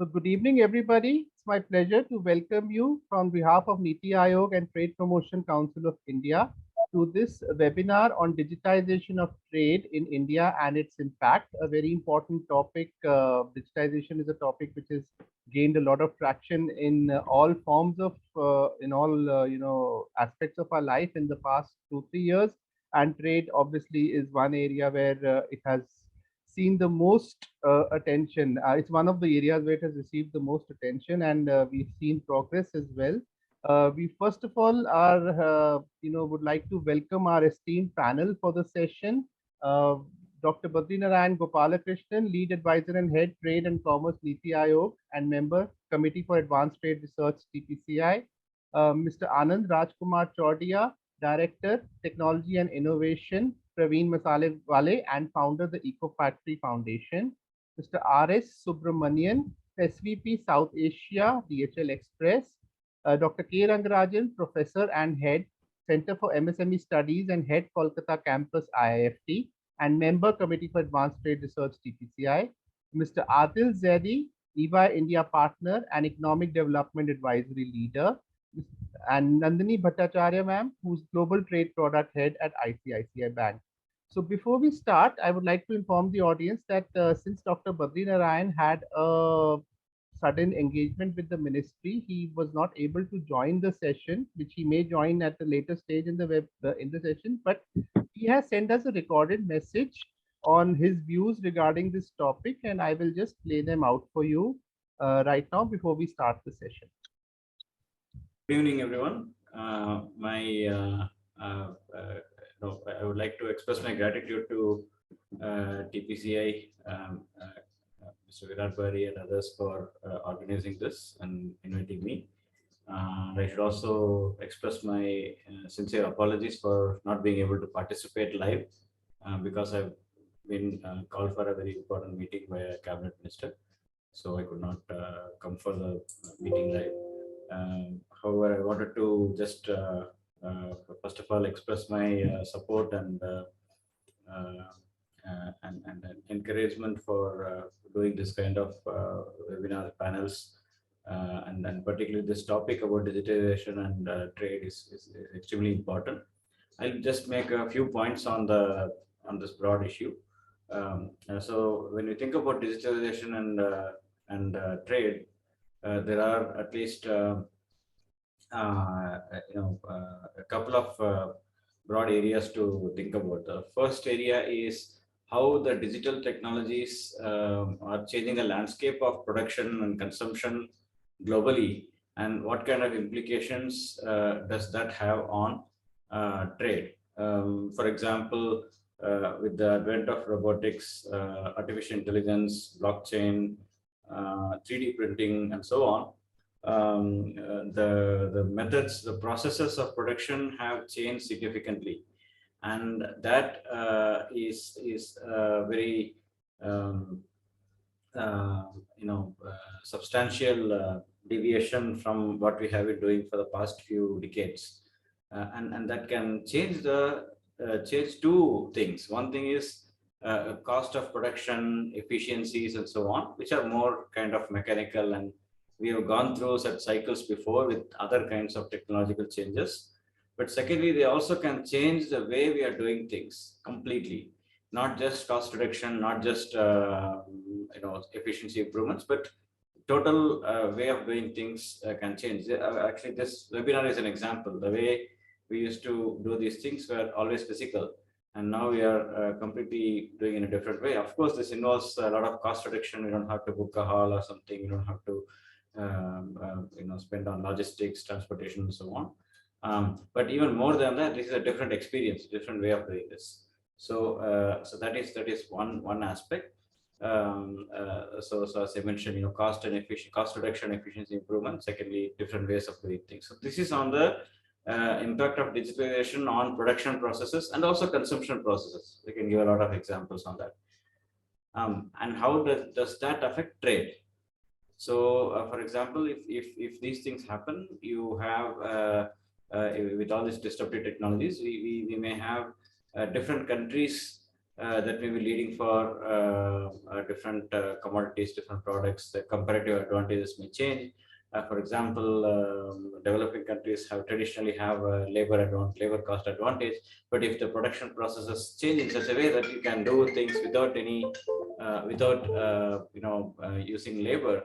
So good evening, everybody. It's my pleasure to welcome you from behalf of NITI Aayog and Trade Promotion Council of India to this webinar on digitization of trade in India and its impact. A very important topic. Digitization is a topic which has gained a lot of traction in all forms of, in all aspects of our life in the past 2-3 years. And trade obviously is one area where it has seen the most attention. It's one of the areas where it has received the most attention, and we've seen progress as well. We first of all are, would like to welcome our esteemed panel for the session. Dr. Badrinarayan Gopalakrishnan, Lead Advisor and Head Trade and Commerce NITI Aayog and Member Committee for Advanced Trade Research TPCI. Mr. Anand Rajkumar Chaudia, Director, Technology and Innovation, Praveen Masalewale, and founder of the Eco Factory Foundation. Mr. R.S. Subramanian, SVP South Asia, DHL Express. Dr. K. Rangarajan, Professor and Head, Center for MSME Studies and Head Kolkata Campus IIFT, and Member Committee for Advanced Trade Research TPCI. Mr. Adil Zaidi, EY India Partner and Economic Development Advisory Leader. And Nandini Bhattacharya ma'am, who's Global Trade Product Head at ICICI Bank. So before we start, I would like to inform the audience that since Dr. Badrinarayan had a sudden engagement with the ministry, he was not able to join the session, which he may join at the later stage in the session. But he has sent us a recorded message on his views regarding this topic, and I will just play them out for you right now before we start the session. Good evening, everyone. I would like to express my gratitude to TPCI, Mr. Virat Bari and others for organizing this and inviting me. I should also express my sincere apologies for not being able to participate live because I've been called for a very important meeting by a cabinet minister. So I could not come for the meeting live. However, I wanted to just first of all express my support and encouragement for doing this kind of webinar panels, and particularly this topic about digitization and trade is extremely important. I'll just make a few points on this broad issue. So when we think about digitalization and trade, there are at least a couple of broad areas to think about. The first area is how the digital technologies are changing the landscape of production and consumption globally, and what kind of implications does that have on trade. For example, with the advent of robotics, artificial intelligence, blockchain, 3D printing, and so on, the methods, the processes of production have changed significantly, and that is very substantial deviation from what we have been doing for the past few decades, and that can change two things. One thing is cost of production, efficiencies, and so on, which are more kind of mechanical, and we have gone through such cycles before with other kinds of technological changes. But secondly, they also can change the way we are doing things completely, not just cost reduction, not just efficiency improvements, but total way of doing things can change. Actually, this webinar is an example. The way we used to do these things were always physical, and now we are completely doing in a different way. Of course, this involves a lot of cost reduction. We don't have to book a hall or something. You don't have to spend on logistics, transportation, and so on. But even more than that, this is a different experience, different way of doing this. So that is one aspect. So as I mentioned, cost reduction, efficiency improvement. Secondly, different ways of doing things. So this is on the impact of digitalization on production processes and also consumption processes. We can give a lot of examples on that. And how does that affect trade? So, for example, if these things happen, you have with all these disruptive technologies, we may have different countries that may be leading for different commodities, different products. The comparative advantages may change. For example, developing countries have traditionally have a labor cost advantage, but if the production processes change in such a way that you can do things without any using labor,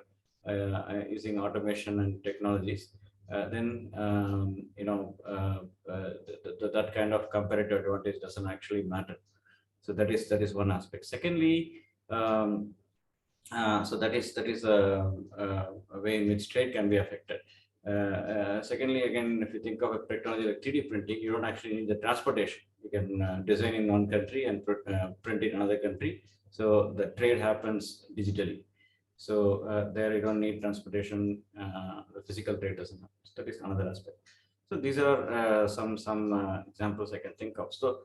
using automation and technologies, then that kind of comparative advantage doesn't actually matter. So that is one aspect. Secondly, so that is a way in which trade can be affected. Secondly, again, if you think of a technology like 3D printing, you don't actually need the transportation. You can design in one country and print in another country. So the trade happens digitally. So there you don't need transportation. The physical trade doesn't happen. So that is another aspect. So these are some examples I can think of. So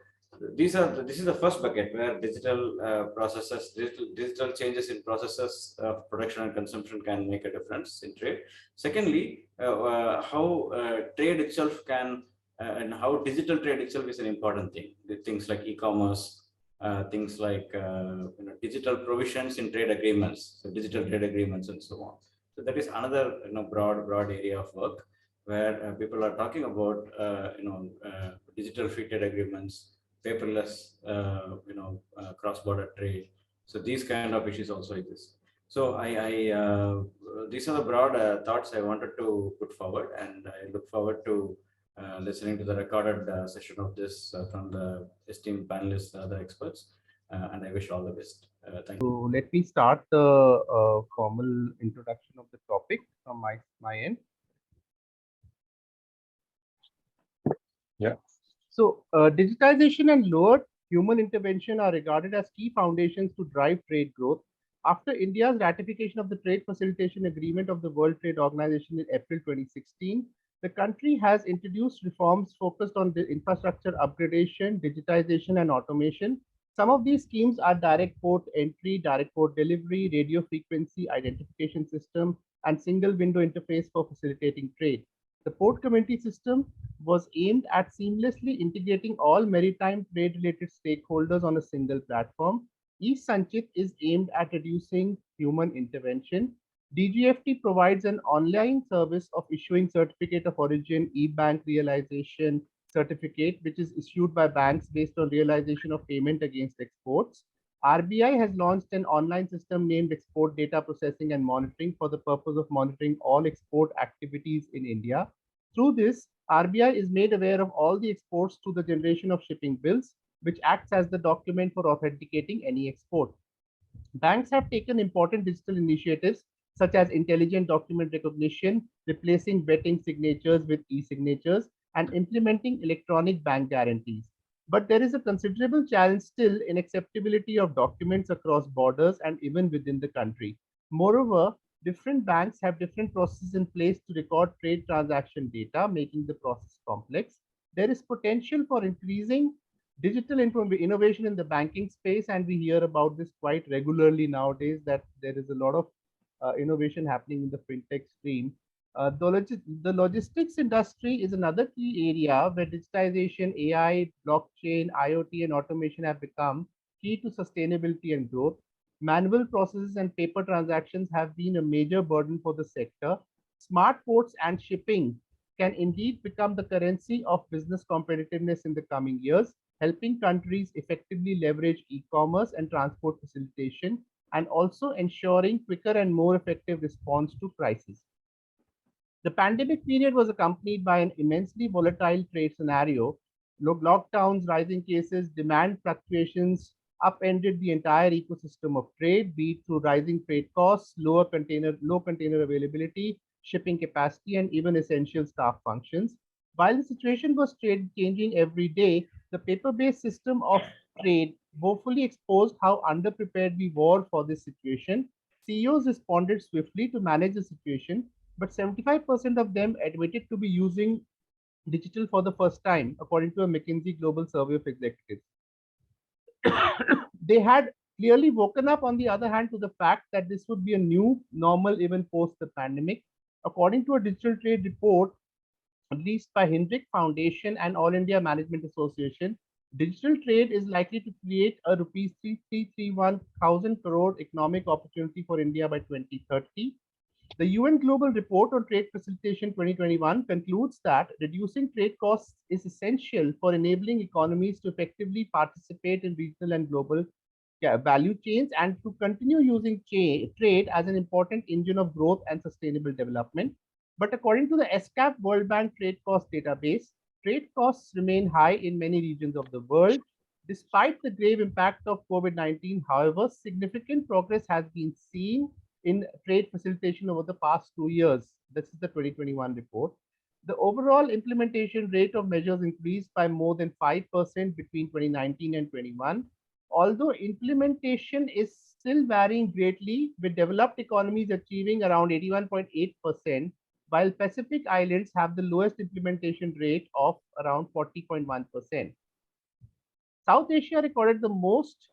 this is the first bucket where digital processes, digital changes in processes of production and consumption can make a difference in trade. Secondly, how trade itself can and how digital trade itself is an important thing. The things like e-commerce, things like digital provisions in trade agreements, so digital trade agreements and so on. So that is another broad area of work where people are talking about digital free trade agreements, paperless cross-border trade. So these kind of issues also exist. So these are the broad thoughts I wanted to put forward, and I look forward to listening to the recorded session of this from the esteemed panelists, other experts, and I wish all the best. Thank you. So let me start the formal introduction of the topic from my end. Yeah. So digitization and lower human intervention are regarded as key foundations to drive trade growth. After India's ratification of the Trade Facilitation Agreement of the World Trade Organization in April 2016, the country has introduced reforms focused on the infrastructure upgradation, digitization, and automation. Some of these schemes are direct port entry, direct port delivery, radio frequency identification system, and single window interface for facilitating trade. The port community system was aimed at seamlessly integrating all maritime trade-related stakeholders on a single platform. E-Sanchit is aimed at reducing human intervention. DGFT provides an online service of issuing certificate of origin, e-bank realization certificate, which is issued by banks based on realization of payment against exports. RBI has launched an online system named Export Data Processing and Monitoring for the purpose of monitoring all export activities in India. Through this, RBI is made aware of all the exports through the generation of shipping bills, which acts as the document for authenticating any export. Banks have taken important digital initiatives such as intelligent document recognition, replacing vetting signatures with e-signatures, and implementing electronic bank guarantees. But there is a considerable challenge still in acceptability of documents across borders and even within the country. Moreover, different banks have different processes in place to record trade transaction data, making the process complex. There is potential for increasing digital innovation in the banking space, and we hear about this quite regularly nowadays, that there is a lot of innovation happening in the fintech stream. The logistics industry is another key area where digitization, AI, blockchain, IoT, and automation have become key to sustainability and growth. Manual processes and paper transactions have been a major burden for the sector. Smart ports and shipping can indeed become the currency of business competitiveness in the coming years, helping countries effectively leverage e-commerce and transport facilitation, and also ensuring quicker and more effective response to crises. The pandemic period was accompanied by an immensely volatile trade scenario. Lockdowns, rising cases, demand fluctuations upended the entire ecosystem of trade, be it through rising freight costs, low container availability, shipping capacity, and even essential staff functions. While the situation was changing every day, the paper-based system of trade woefully exposed how underprepared we were for this situation. CEOs responded swiftly to manage the situation, but 75% of them admitted to be using digital for the first time, according to a McKinsey Global Survey of Executives. They had clearly woken up, on the other hand, to the fact that this would be a new normal even post the pandemic. According to a digital trade report released by Hendrick Foundation and All India Management Association, Digital trade is likely to create a rupees 3,331 thousand crore economic opportunity for India by 2030. The UN Global Report on Trade Facilitation 2021 concludes that reducing trade costs is essential for enabling economies to effectively participate in regional and global value chains and to continue using trade as an important engine of growth and sustainable development. But according to the ESCAP World Bank Trade Cost Database, trade costs remain high in many regions of the world. Despite the grave impact of COVID-19, however, significant progress has been seen in trade facilitation over the past 2 years. This is the 2021 report. The overall implementation rate of measures increased by more than 5% between 2019 and 21. Although implementation is still varying greatly, with developed economies achieving around 81.8%, while Pacific Islands have the lowest implementation rate of around 40.1%. South Asia recorded the most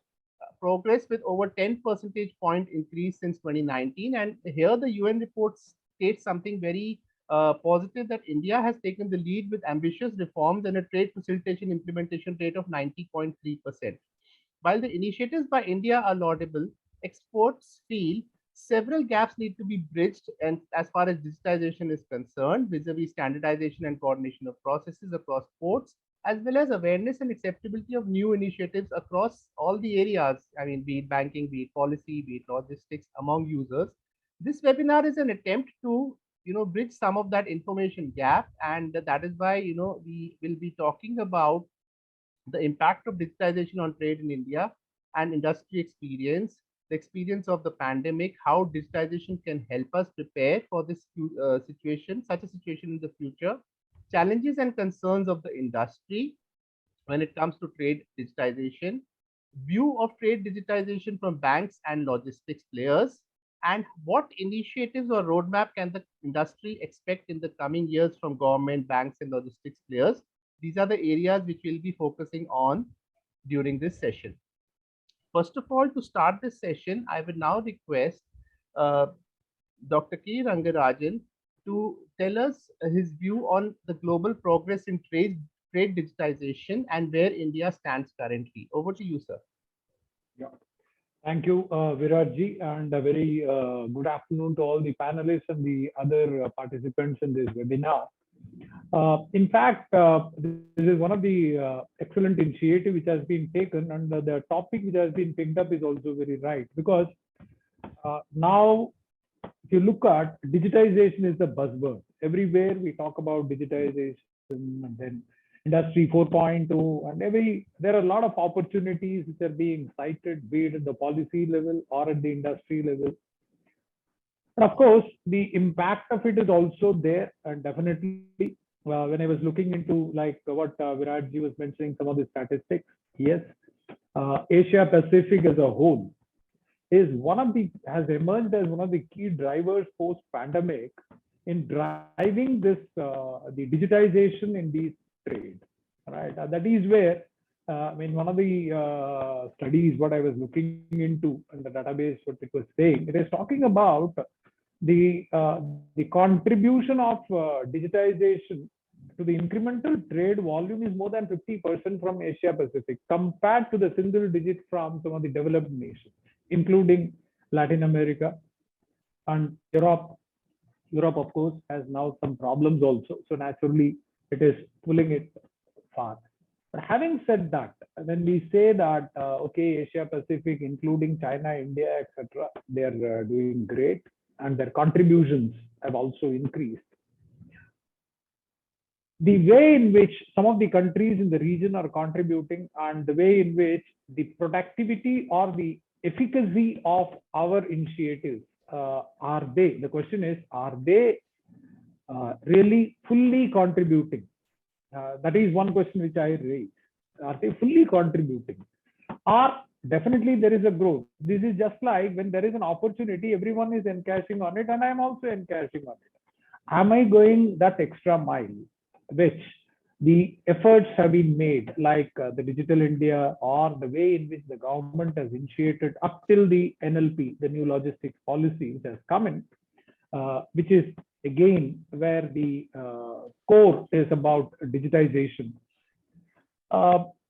progress with over 10 percentage point increase since 2019. And here the UN report states something very positive, that India has taken the lead with ambitious reforms and a trade facilitation implementation rate of 90.3%. While the initiatives by India are laudable, experts feel several gaps need to be bridged, and as far as digitization is concerned, vis-a-vis standardization and coordination of processes across ports, as well as awareness and acceptability of new initiatives across all the areas. I mean, be it banking, be it policy, be it logistics among users. This webinar is an attempt to bridge some of that information gap, and that is why we will be talking about the impact of digitization on trade in India and industry experience, the experience of the pandemic, how digitization can help us prepare for this such a situation in the future, challenges and concerns of the industry when it comes to trade digitization, view of trade digitization from banks and logistics players, and what initiatives or roadmap can the industry expect in the coming years from government, banks, and logistics players. These are the areas which we'll be focusing on during this session. First of all, to start this session, I would now request uh, Dr. K. Rangarajan to tell us his view on the global progress in trade digitization and where India stands currently. Over to you, sir. Yeah. Thank you, Virajji, and a very good afternoon to all the panelists and the other participants in this webinar. In fact, this is one of the excellent initiative which has been taken, and the topic which has been picked up is also very right, because now if you look at digitization is the buzzword. Everywhere we talk about digitization and then industry 4.0, and there are a lot of opportunities which are being cited, be it at the policy level or at the industry level. And of course, the impact of it is also there, and definitely when I was looking into like what Virajji was mentioning, some of the statistics, yes, Asia Pacific as a whole has emerged as one of the key drivers post pandemic in driving this the digitization in these trade, right? That is where I mean, one of the studies what I was looking into in the database, what it was saying, it is talking about the contribution of digitization to the incremental trade volume is more than 50% from Asia Pacific, compared to the single digit from some of the developed nations, including Latin America and Europe. Europe, of course, has now some problems also, so naturally it is pulling it far. But having said that, when we say that okay, Asia Pacific, including China, India, etc., they are doing great, and their contributions have also increased. The way in which some of the countries in the region are contributing, and the way in which the productivity or the efficacy of our initiatives the question is, are they really fully contributing? That is one question which I raised. Are they fully contributing? Or definitely there is a growth. This is just like when there is an opportunity, everyone is encashing on it, and I am also encashing on it. Am I going that extra mile, which the efforts have been made, like the Digital India, or the way in which the government has initiated up till the NLP, the new logistics policy, which has come in, which is again where the core is about digitization.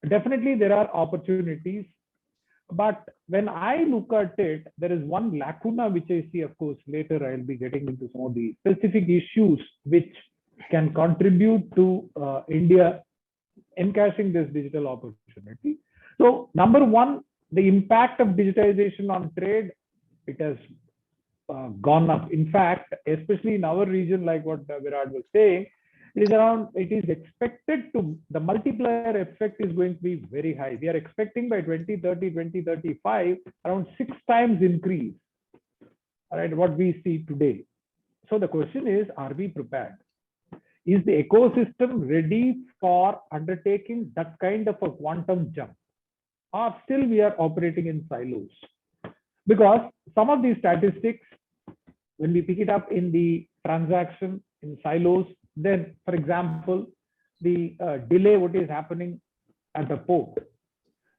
definitely there are opportunities. But when I look at it, there is one lacuna which I see. Of course, later I'll be getting into some of the specific issues which can contribute to India encashing this digital opportunity. So, number one, the impact of digitization on trade, it has gone up. In fact, especially in our region, like what Virat was saying, it is expected to, the multiplier effect is going to be very high. We are expecting by 2030, 2035, around 6 times increase, all right, what we see today. So the question is, are we prepared? Is the ecosystem ready for undertaking that kind of a quantum jump? Or still we are operating in silos? Because some of these statistics, when we pick it up in the transaction in silos, then, for example, the delay what is happening at the port,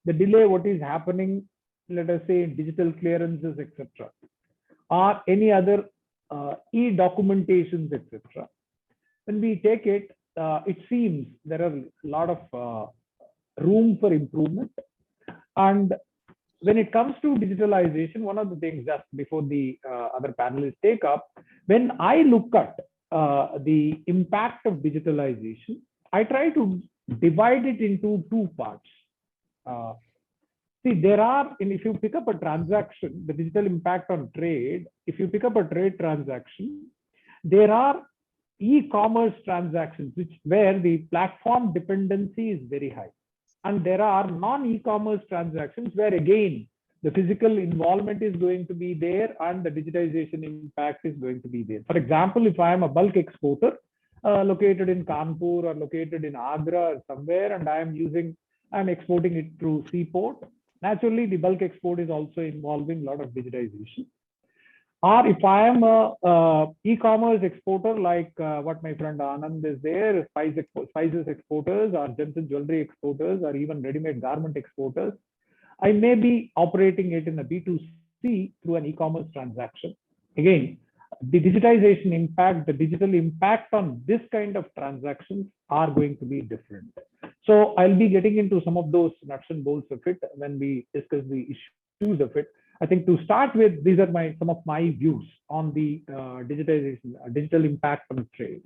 the delay what is happening, let us say, in digital clearances, etc., or any other e-documentations, etc. When we take it, it seems there are a lot of room for improvement. And when it comes to digitalization, one of the things, just before the other panelists take up, when I look at the impact of digitalization, I try to divide it into 2 parts. See, there are, and if you pick up a transaction, the digital impact on trade, if you pick up a trade transaction, there are e-commerce transactions where the platform dependency is very high. And there are non-e-commerce transactions where, again, the physical involvement is going to be there and the digitization impact is going to be there. For example, if I am a bulk exporter located in Kanpur or located in Agra or somewhere, and I'm exporting it through seaport, naturally the bulk export is also involving a lot of digitization. Or if I am a e-commerce exporter, like what my friend Anand is there, spices exporters or gems and jewelry exporters or even ready-made garment exporters, I may be operating it in a B2C through an e-commerce transaction. Again, the digitization impact, the digital impact on this kind of transactions are going to be different. So I'll be getting into some of those nuts and bolts of it when we discuss the issues of it. I think to start with, these are some of my views on the digitization, digital impact on trade.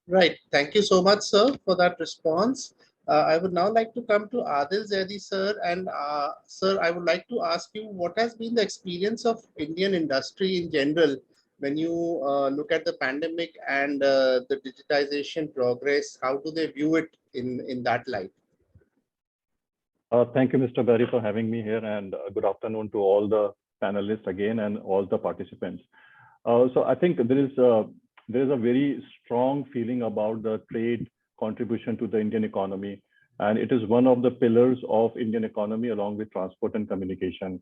Right. Thank you so much, sir, for that response. I would now like to come to Adil Zaidi, sir. And sir, I would like to ask you, what has been the experience of Indian industry in general when you look at the pandemic and the digitization progress? How do they view it in that light? Thank you, Mr. Berry, for having me here, and good afternoon to all the panelists again and all the participants. So I think there is a very strong feeling about the trade contribution to the Indian economy, and it is one of the pillars of Indian economy along with transport and communication.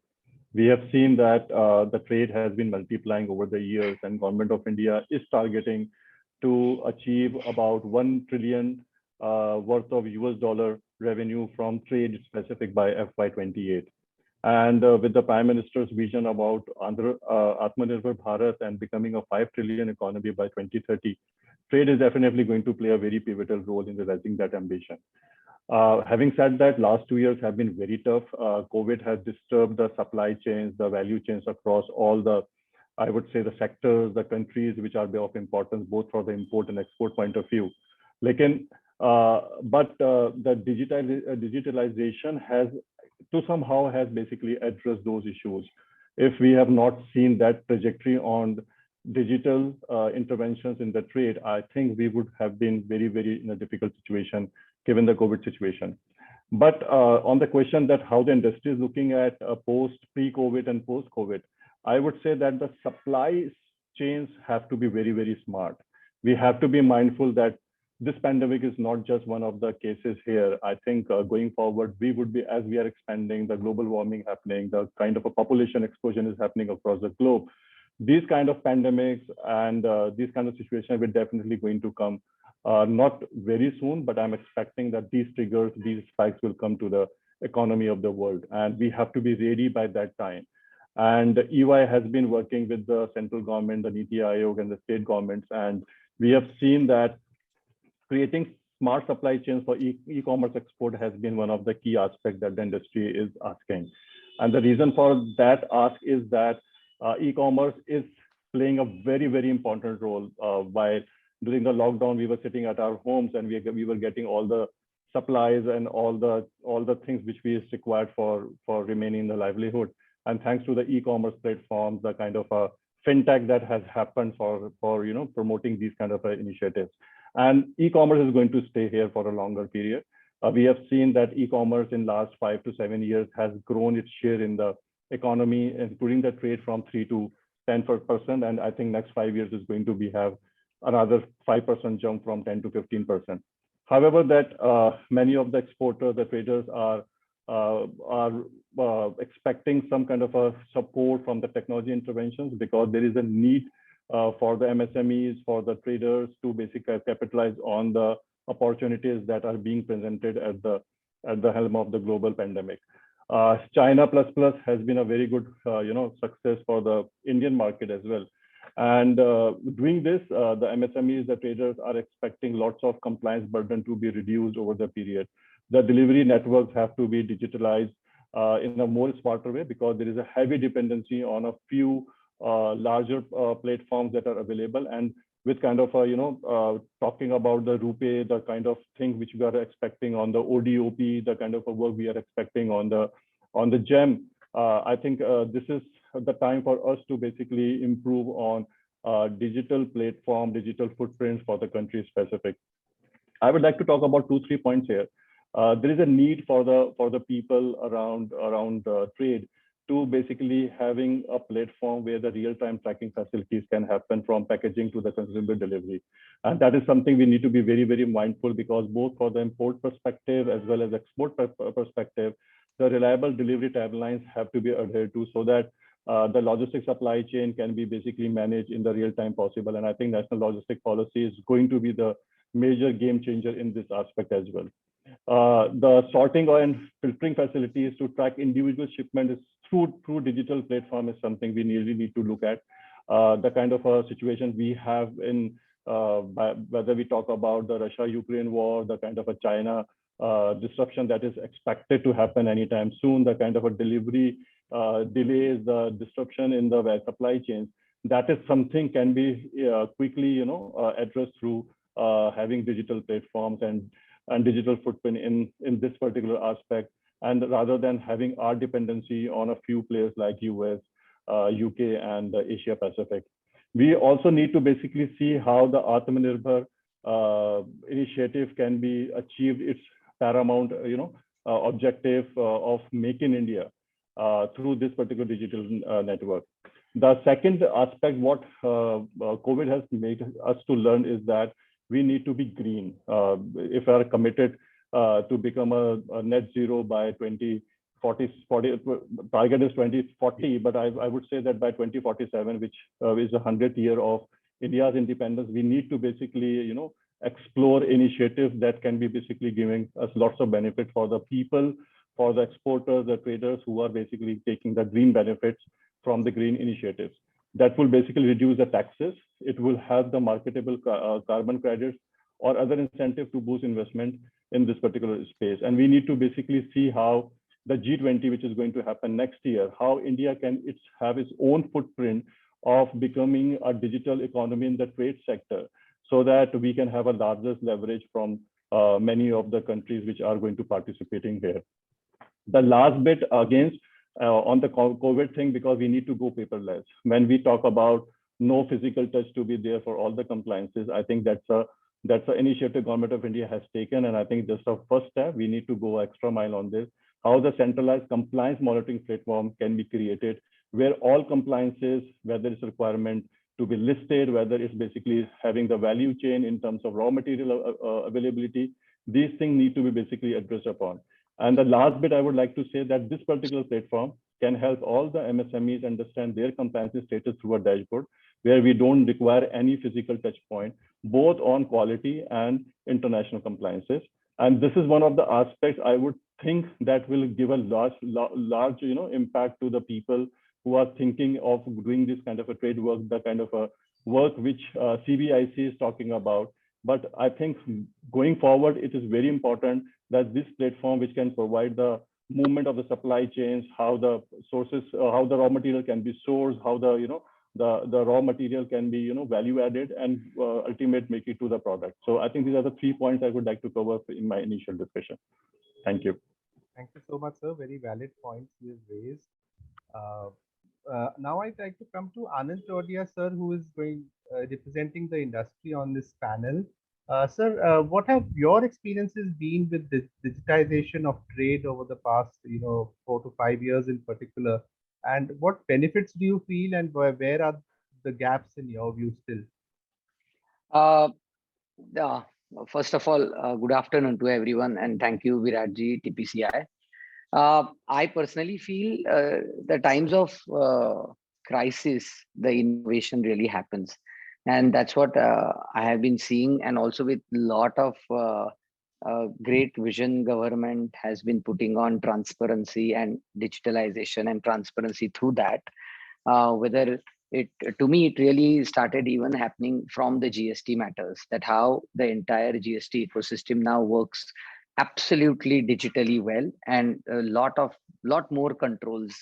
We have seen that the trade has been multiplying over the years, and Government of India is targeting to achieve about $1 trillion worth of US dollar revenue from trade specific by FY28. And with the Prime Minister's vision about Atmanirbhar Bharat and becoming a 5 trillion economy by 2030, trade is definitely going to play a very pivotal role in realizing that ambition. Having said that, last 2 years have been very tough. COVID has disturbed the supply chains, the value chains across all the, I would say, the sectors, the countries which are of importance, both for the import and export point of view. But the digitalization has basically addressed those issues. If we have not seen that trajectory on digital interventions in the trade, I think we would have been very, very in a difficult situation given the COVID situation. But on the question that how the industry is looking at pre-COVID and post-COVID, I would say that the supply chains have to be very, very smart. We have to be mindful that this pandemic is not just one of the cases here. I think going forward, we would be, as we are expanding, the global warming happening, the kind of a population explosion is happening across the globe. These kind of pandemics and these kind of situations will definitely going to come, not very soon, but I'm expecting that these triggers, these spikes will come to the economy of the world, and we have to be ready by that time. And EY has been working with the central government, the NITI Aayog and the state governments, and we have seen that creating smart supply chains for e-commerce export has been one of the key aspects that the industry is asking. And the reason for that ask is that e-commerce is playing a very, very important role. While during the lockdown, we were sitting at our homes and we were getting all the supplies and all the things which we required for remaining in the livelihood. And thanks to the e-commerce platforms, the kind of fintech that has happened for promoting these kind of initiatives. And e-commerce is going to stay here for a longer period. We have seen that e-commerce in last 5 to 7 years has grown its share in the economy, including the trade, from 3 to 10%. And I think next 5 years is going to have another 5% jump from 10 to 15%. However, that many of the exporters, the traders are expecting some kind of a support from the technology interventions, because there is a need for the MSMEs, for the traders to basically capitalize on the opportunities that are being presented at the helm of the global pandemic. China plus plus has been a very good success for the Indian market as well. And doing this, the MSMEs, the traders are expecting lots of compliance burden to be reduced over the period. The delivery networks have to be digitalized in a more smarter way, because there is a heavy dependency on a few larger platforms that are available. And with kind of talking about the RuPay, the kind of thing which we are expecting on the ODOP, the kind of work we are expecting on the GEM, I think this is the time for us to basically improve on digital platform, digital footprints for the country specific. I would like to talk about 2-3 points here. There is a need for the people around trade to basically having a platform where the real-time tracking facilities can happen, from packaging to the consumer delivery. And that is something we need to be very, very mindful, because both for the import perspective as well as export perspective, the reliable delivery timelines have to be adhered to, so that the logistics supply chain can be basically managed in the real time possible. And I think national logistic policy is going to be the major game changer in this aspect as well. The sorting and filtering facilities to track individual shipments through digital platform is something we really need to look at. The kind of a situation we have in whether we talk about the Russia-Ukraine war, the kind of a China disruption that is expected to happen anytime soon, the kind of a delivery delays, the disruption in the supply chains, that is something can be quickly addressed through having digital platforms and digital footprint in this particular aspect, and rather than having our dependency on a few players like US, UK, and Asia Pacific. We also need to basically see how the Atmanirbhar initiative can be achieved its paramount objective of Make in India through this particular digital network. The second aspect what COVID has made us to learn is that we need to be green. If we are committed to become a net zero by 2040, target is 2040, but I would say that by 2047, which is the 100th year of India's independence, we need to basically, explore initiatives that can be basically giving us lots of benefit for the people, for the exporters, the traders who are basically taking the green benefits from the green initiatives. That will basically reduce the taxes. It will have the marketable carbon credits or other incentive to boost investment in this particular space. And we need to basically see how the G20, which is going to happen next year, how India can have its own footprint of becoming a digital economy in the trade sector, so that we can have a largest leverage from many of the countries which are going to participating here. The last bit against on the COVID thing, because we need to go paperless. When we talk about no physical touch to be there for all the compliances, I think that's an initiative Government of India has taken, and I think just a first step. We need to go extra mile on this. How the centralized compliance monitoring platform can be created, where all compliances, whether it's requirement to be listed, whether it's basically having the value chain in terms of raw material availability, these things need to be basically addressed upon. And the last bit I would like to say that this particular platform can help all the MSMEs understand their compliance status through a dashboard, where we don't require any physical touch point, both on quality and international compliances. And this is one of the aspects I would think that will give a large impact to the people who are thinking of doing this kind of a trade work, the kind of a work which CBIC is talking about, But I think going forward, it is very important that this platform, which can provide the movement of the supply chains, how the sources, how the raw material can be sourced, how the the raw material can be value added and ultimate make it to the product. So I think these are the 3 points I would like to cover in my initial discussion. Thank you. Thank you so much, sir. Very valid points you have raised. Uh, now I'd like to come to Anand Chodia, sir, who is going representing the industry on this panel. Sir, what have your experiences been with the digitization of trade over the past, 4 to 5 years in particular? And what benefits do you feel, and where are the gaps in your view still? Uh, uh, First of all, good afternoon to everyone, and thank you, Viratji, TPCI. I personally feel the times of crisis, the innovation really happens, and that's what I have been seeing, and also with lot of great vision government has been putting on transparency and digitalization and transparency through that. Whether it to me it really started even happening from the GST matters, that how the entire GST ecosystem now works absolutely digitally well, and a lot more controls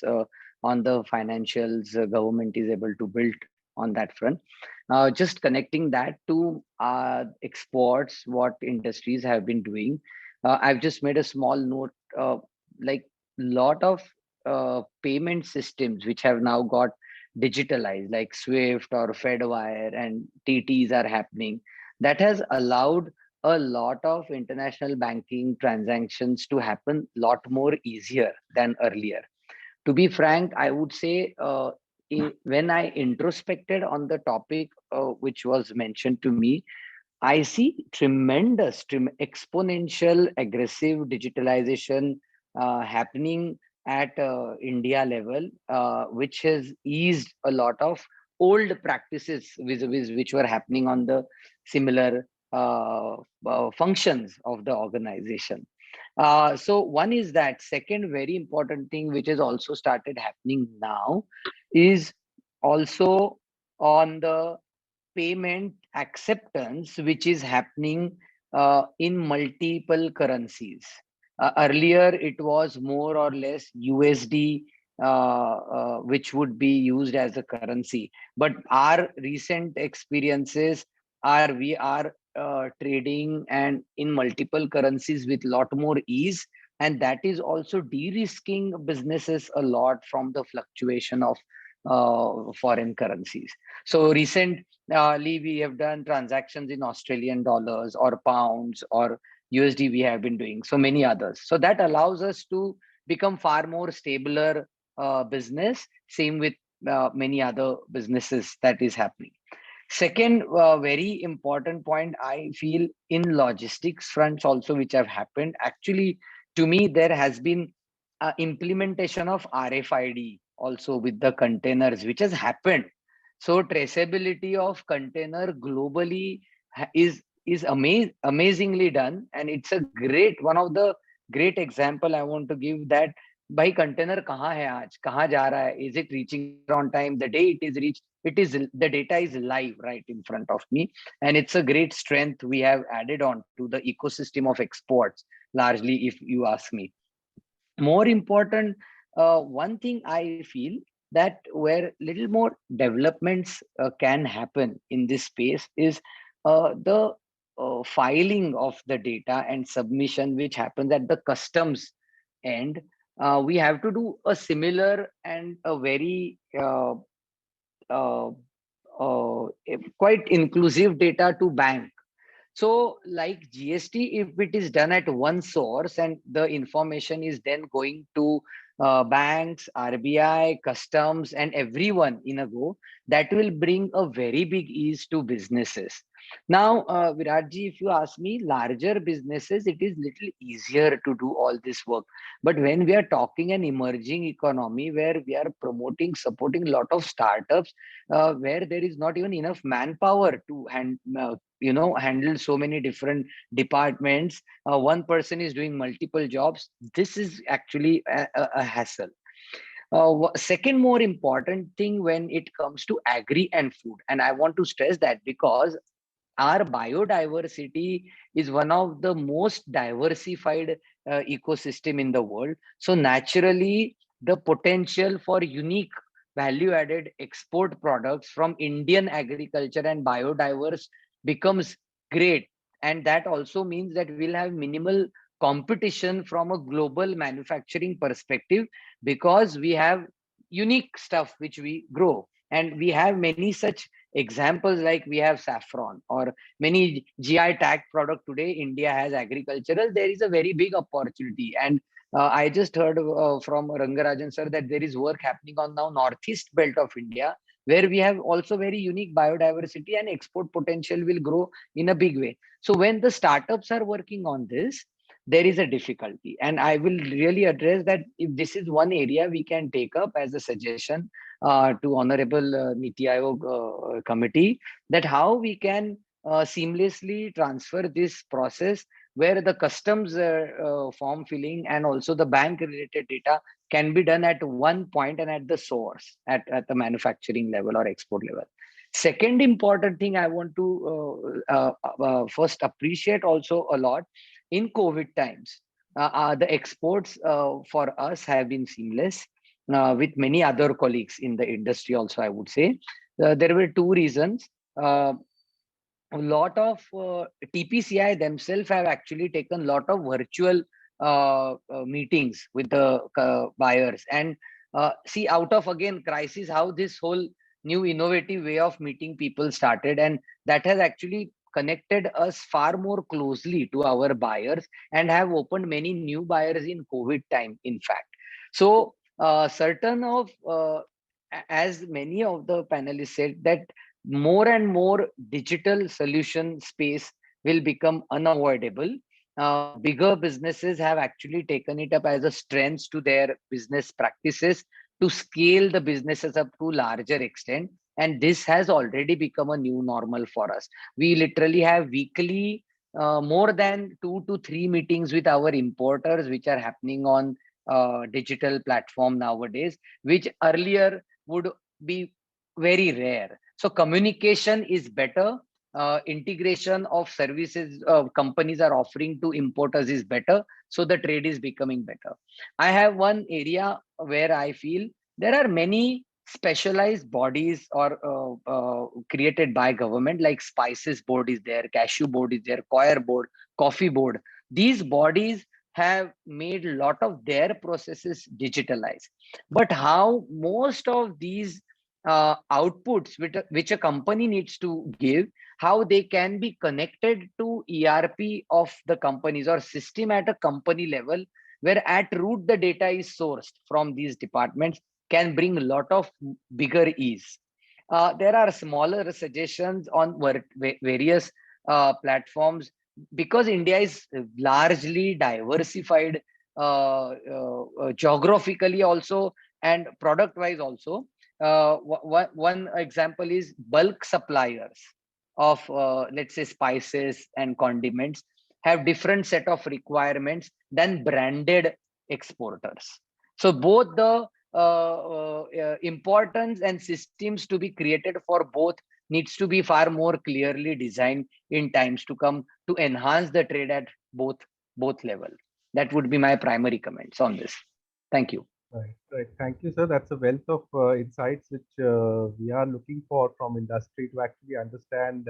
on the financials government is able to build on that front. Just connecting that to exports, what industries have been doing. I've just made a small note, like lot of payment systems which have now got digitalized, like Swift or Fedwire and TTs are happening. That has allowed a lot of international banking transactions to happen a lot more easier than earlier. To be frank, I would say when I introspected on the topic which was mentioned to me, I see tremendous, exponential, aggressive digitalization happening at India level, which has eased a lot of old practices vis-a-vis which were happening on the similar functions of the organization. So one is that. Second, very important thing which has also started happening now is also on the payment acceptance, which is happening in multiple currencies. Earlier, it was more or less USD, which would be used as a currency. But our recent experiences are we are trading and in multiple currencies with lot more ease, and that is also de-risking businesses a lot from the fluctuation of foreign currencies. So recently we have done transactions in Australian dollars or pounds or USD. We have been doing so many others. So that allows us to become far more stabler business. Same with many other businesses that is happening. Second, very important point I feel in logistics fronts also, which have happened. Actually, to me, there has been implementation of RFID also with the containers, which has happened. So traceability of container globally is amazingly done, and it's a great one of the great example I want to give, that भाई container कहाँ है आज, कहाँ जा रहा है, is it reaching there on time, the day it is reached, it is, the data is live right in front of me, and it's a great strength we have added on to the ecosystem of exports largely, if you ask me. More important, one thing I feel that where little more developments can happen in this space is the filing of the data and submission, which happens at the customs end. We have to do a similar and a very uh, quite inclusive data to bank. So like GST, if it is done at one source and the information is then going to banks, RBI, customs, and everyone in a go, that will bring a very big ease to businesses. Now, Viratji, if you ask me, larger businesses, it is little easier to do all this work. But when we are talking an emerging economy where we are promoting, supporting a lot of startups, where there is not even enough manpower to handle so many different departments, one person is doing multiple jobs, this is actually a hassle. Second more important thing when it comes to agri and food, and I want to stress that because our biodiversity is one of the most diversified ecosystem in the world. So naturally, the potential for unique value-added export products from Indian agriculture and biodiverse becomes great. And that also means that we'll have minimal competition from a global manufacturing perspective, because we have unique stuff which we grow. And we have many such examples, like we have saffron or many GI tag product today. India has agricultural. There is a very big opportunity. And I just heard from Rangarajan sir that there is work happening on now northeast belt of India, where we have also very unique biodiversity and export potential will grow in a big way. So when the startups are working on this, there is a difficulty. And I will really address that. If this is one area we can take up as a suggestion to Honorable NITI Aayog committee, that how we can seamlessly transfer this process, where the customs form filling and also the bank related data can be done at one point and at the source, at the manufacturing level or export level. Second important thing I want to first appreciate also a lot, in COVID times, the exports for us have been seamless with many other colleagues in the industry also, I would say. There were two reasons. A lot of TPCI themselves have actually taken a lot of virtual meetings with the buyers, and see, out of again crisis, how this whole new innovative way of meeting people started, and that has actually connected us far more closely to our buyers and have opened many new buyers in COVID time, in fact. So certain of as many of the panelists said, that more and more digital solution space will become unavoidable. Bigger businesses have actually taken it up as a strength to their business practices to scale the businesses up to larger extent. And this has already become a new normal for us. We literally have weekly more than 2 to 3 meetings with our importers, which are happening on digital platform nowadays, which earlier would be very rare. So communication is better. Integration of services companies are offering to importers is better. So the trade is becoming better. I have one area where I feel there are many specialized bodies or created by government, like spices board is there, cashew board is there, coir board, coffee board. These bodies have made a lot of their processes digitalized. But how most of these outputs which a company needs to give, how they can be connected to ERP of the companies or system at a company level, where at root the data is sourced from these departments, can bring a lot of bigger ease. There are smaller suggestions on various platforms, because India is largely diversified geographically also and product wise also. One example is bulk suppliers of let's say spices and condiments have different set of requirements than branded exporters. So both the importance and systems to be created for both needs to be far more clearly designed in times to come to enhance the trade at both level. That would be my primary comments on this. Thank you. Right. Thank you, sir. That's a wealth of insights which we are looking for from industry to actually understand,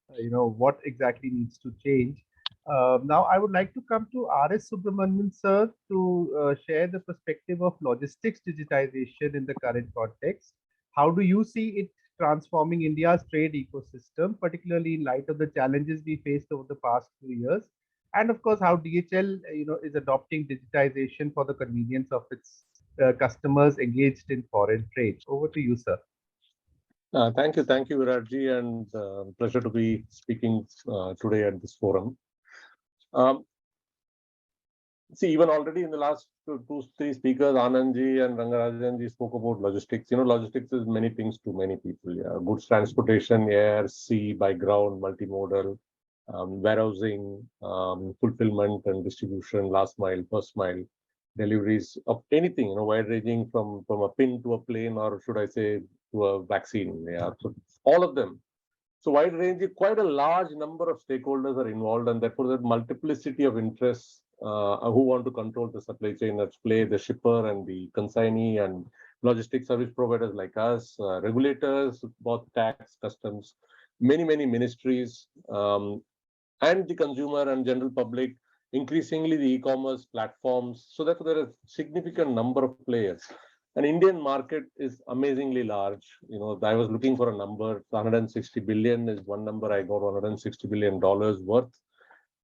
what exactly needs to change. Now, I would like to come to R.S. Subramanian, sir, to share the perspective of logistics digitization in the current context. How do you see it transforming India's trade ecosystem, particularly in light of the challenges we faced over the past few years? And of course, how DHL, is adopting digitization for the convenience of its customers engaged in foreign trade. Over to you, sir. Thank you, Viratji, and pleasure to be speaking today at this forum. See, even already in the last two, three speakers, Anandji and Rangarajanji spoke about logistics. Logistics is many things to many people. Yeah, goods transportation, air, sea, by ground, multimodal, warehousing, fulfillment and distribution, last mile, first mile, deliveries of anything, wide ranging from a pin to a plane, or should I say to a vaccine. Yeah, so all of them So wide range, quite a large number of stakeholders are involved, and therefore the multiplicity of interests who want to control the supply chain at play, the shipper and the consignee and logistics service providers like us, regulators, both tax, customs, many ministries, and the consumer and general public, increasingly the e-commerce platforms. So therefore there are a significant number of players. An Indian market is amazingly large. I was looking for a number. 160 billion is one number I got, $160 billion worth.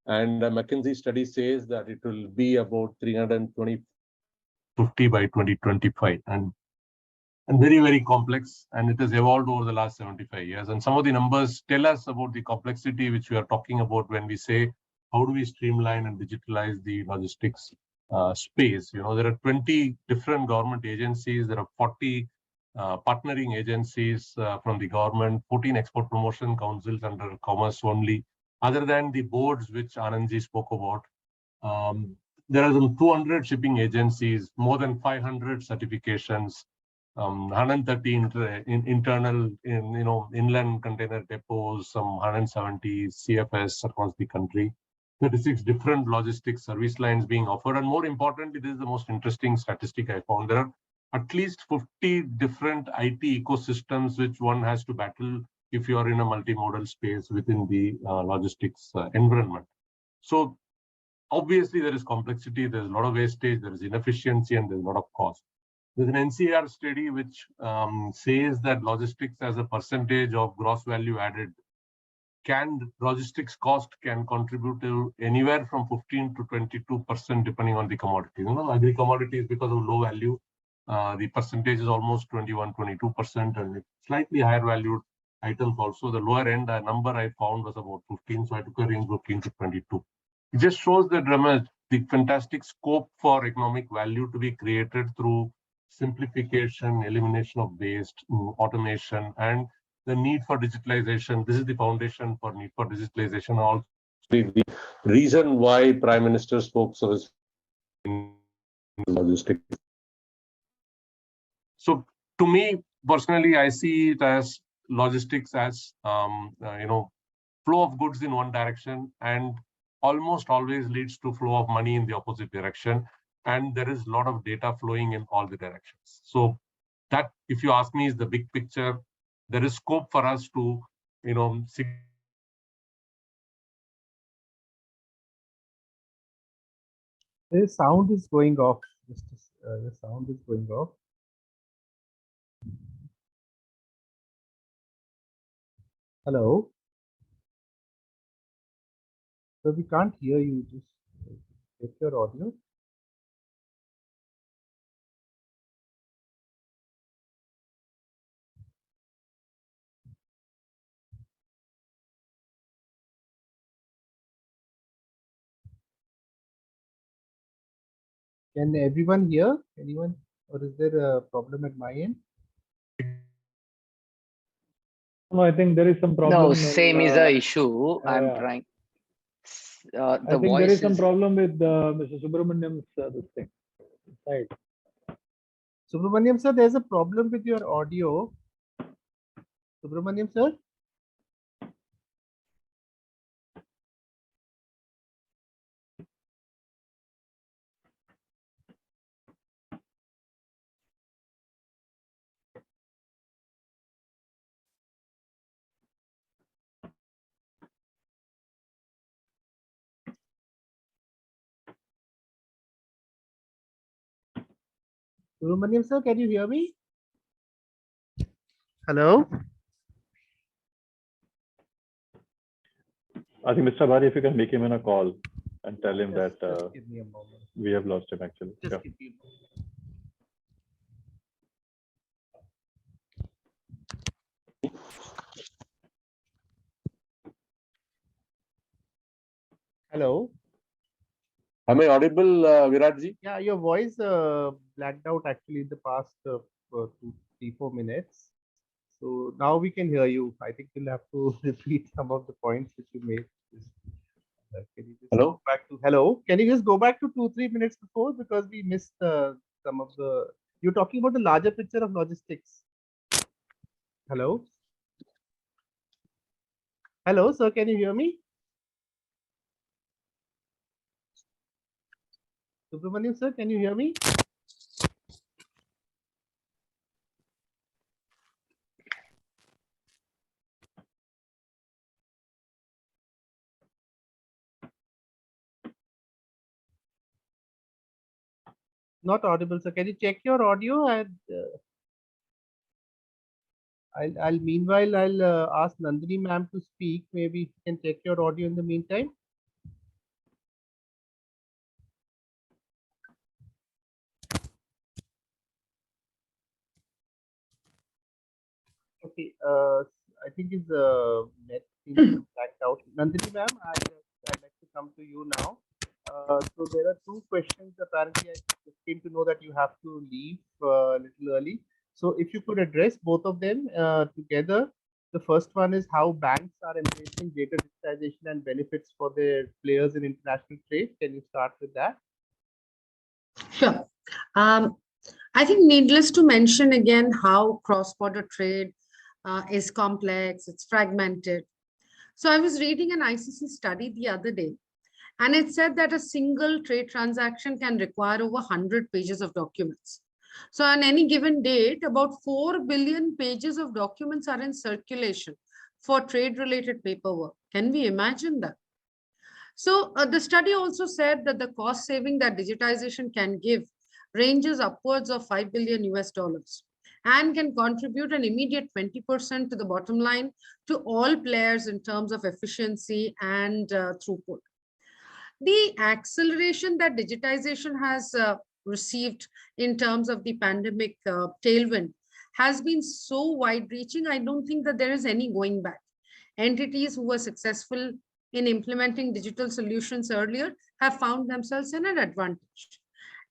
And a McKinsey study says that it will be about 350 by 2025, and very complex, and it has evolved over the last 75 years. And some of the numbers tell us about the complexity which we are talking about when we say, how do we streamline and digitalize the logistics space? There are 20 different government agencies, there are 40 partnering agencies from the government, 14 export promotion councils under commerce only, other than the boards which Anandji spoke about. There are some 200 shipping agencies, more than 500 certifications, 130 internal inland container depots, some 170 CFS across the country, 36 different logistics service lines being offered. And more importantly, this is the most interesting statistic I found. There are at least 50 different IT ecosystems which one has to battle if you are in a multimodal space within the logistics environment. So obviously there is complexity, there's a lot of wastage, there is inefficiency, and there's a lot of cost. There's an NCR study which says that logistics as a percentage of gross value added logistics cost can contribute to anywhere from 15 to 22% depending on the commodity. Agri commodities, because of low value, the percentage is almost 21-22%, and slightly higher valued items also. The lower end number I found was about 15, so I took a range 15 to 22. It just shows that the fantastic scope for economic value to be created through simplification, elimination of waste, automation, and the need for digitalization. This is the foundation for need for digitalization. Also, the reason why Prime Minister spoke so is in logistics. So, to me personally, I see it as logistics as flow of goods in one direction, and almost always leads to flow of money in the opposite direction. And there is a lot of data flowing in all the directions. So that, if you ask me, is the big picture. There is scope for us to, The sound is going off. The sound is going off. Hello. So we can't hear you. Just get your audio. Can everyone hear? Anyone? Or is there a problem at my end? No, I think there is some problem. No, same is the issue. I'm trying. I think there is some problem with Mr. Subramaniam's this thing. Right. Subramaniam sir, there's a problem with your audio. Subramaniam sir? Subramaniam sir, can you hear me? Hello? I think Mr. Bhari, if you can make him in a call and tell him that give me a moment. We have lost him actually. Just give me a moment. Hello? Am I audible, Viratji? Yeah, your voice blacked out actually in the past 2-3-4 minutes. So now we can hear you. I think you'll have to repeat some of the points that you made. Can you just Hello? go back to hello? Can you just go back to 2-3 minutes before, because we missed some of the. You're talking about the larger picture of logistics. Hello. Hello, sir, can you hear me? Subramanian, sir, can you hear me? Not audible, sir. Can you check your audio? And I'll meanwhile I'll ask Nandini ma'am to speak. Maybe you can check your audio in the meantime. Okay. I think his net seems to blacked out. Nandini ma'am, I'd like to come to you now. So there are two questions. Apparently, I just came to know that you have to leave a little early. So if you could address both of them together. The first one is how banks are embracing data digitization and benefits for their players in international trade. Can you start with that? Sure. I think needless to mention again how cross-border trade is complex, it's fragmented. So I was reading an ICC study the other day, and it said that a single trade transaction can require over 100 pages of documents. So on any given date, about 4 billion pages of documents are in circulation for trade-related paperwork. Can we imagine that? So the study also said that the cost saving that digitization can give ranges upwards of 5 billion US dollars and can contribute an immediate 20% to the bottom line to all players in terms of efficiency and throughput. The acceleration that digitization has received in terms of the pandemic tailwind has been so wide reaching. I don't think that there is any going back. Entities who were successful in implementing digital solutions earlier have found themselves in an advantage.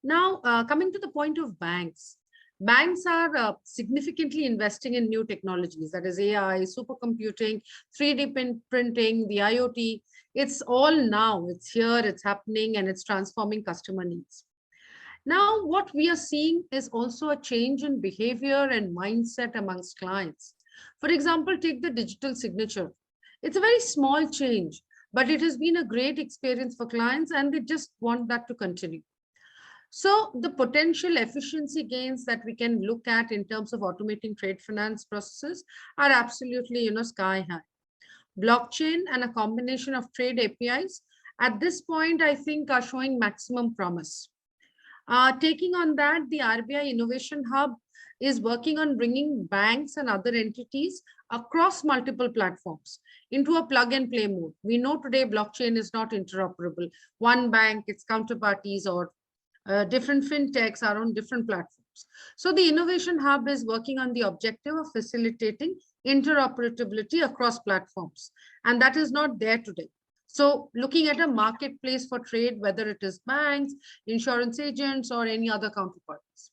Now, coming to the point of banks, banks are significantly investing in new technologies, that is AI, supercomputing, 3D printing, the IoT. It's all now, it's here, it's happening, and it's transforming customer needs. Now, what we are seeing is also a change in behavior and mindset amongst clients. For example, take the digital signature. It's a very small change, but it has been a great experience for clients and they just want that to continue. So the potential efficiency gains that we can look at in terms of automating trade finance processes are absolutely, sky high. Blockchain and a combination of trade APIs at this point, I think, are showing maximum promise. Taking on that, the RBI Innovation Hub is working on bringing banks and other entities across multiple platforms into a plug and play mode. We know today blockchain is not interoperable. One bank, its counterparties, or different fintechs are on different platforms. So the Innovation Hub is working on the objective of facilitating interoperability across platforms. And that is not there today. So looking at a marketplace for trade, whether it is banks, insurance agents, or any other counterparties.